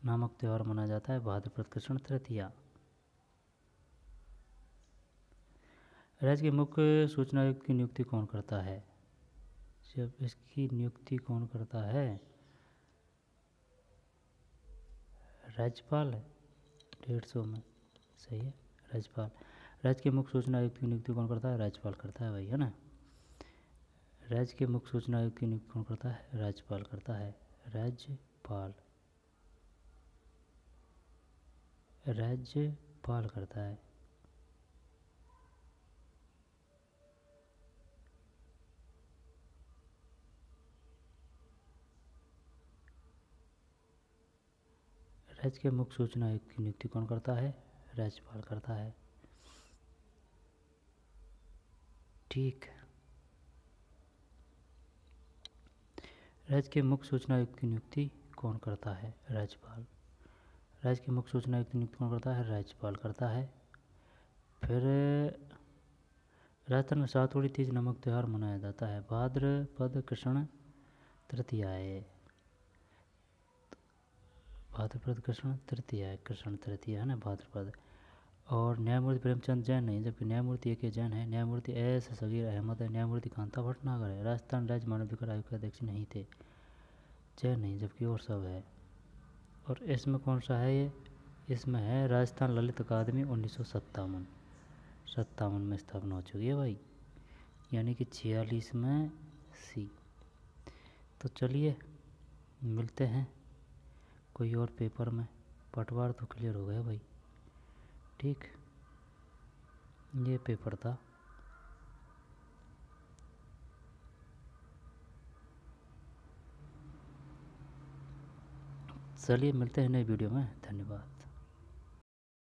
[SPEAKER 1] नामक त्यौहार मनाया जाता है, भाद्रपद कृष्ण तृतीया। राज्य के मुख्य सूचना आयुक्त की नियुक्ति कौन करता है? जब इसकी नियुक्ति कौन करता है? राज्यपाल है, 150 में सही है, राज्यपाल। राज्य के मुख्य सूचना आयुक्त की नियुक्ति कौन करता है? राज्यपाल करता है भाई, है ना। राज्य के मुख्य सूचना आयुक्त की नियुक्ति कौन करता है? राज्यपाल करता है, राज्यपाल करता है। राज्य के मुख्य सूचना आयुक्त की नियुक्ति कौन करता है? राज्यपाल करता है, ठीक। राज्य के मुख्य सूचना आयुक्त की नियुक्ति कौन करता है? राज्यपाल। राज्य के मुख्य सूचना आयुक्त की नियुक्ति कौन करता है? राज्यपाल करता है। फिर राजस्थान में सातुड़ी तीज नामक त्यौहार मनाया जाता है, भाद्रपद कृष्ण तृतीया है। भाद्रपद कृष्ण तृतीया है ना, भाद्रपद। और न्यायमूर्ति प्रेमचंद जैन नहीं, जबकि न्यायमूर्ति ए के जैन है। न्यायमूर्ति एस सगीर अहमद है। न्यायमूर्ति कांता भटनागर है। राजस्थान राज्य मानवाधिकार आयोग के अध्यक्ष नहीं थे, जैन नहीं, जबकि और सब है। और इसमें कौन सा है ये, इसमें है राजस्थान ललित अकादमी 1957 में स्थापना हो चुकी है भाई, यानी कि 46 में सी। तो चलिए मिलते हैं कोई और पेपर में। पटवार तो क्लियर हो गया भाई, ठीक, ये पेपर था। चलिए मिलते हैं नई वीडियो में, धन्यवाद।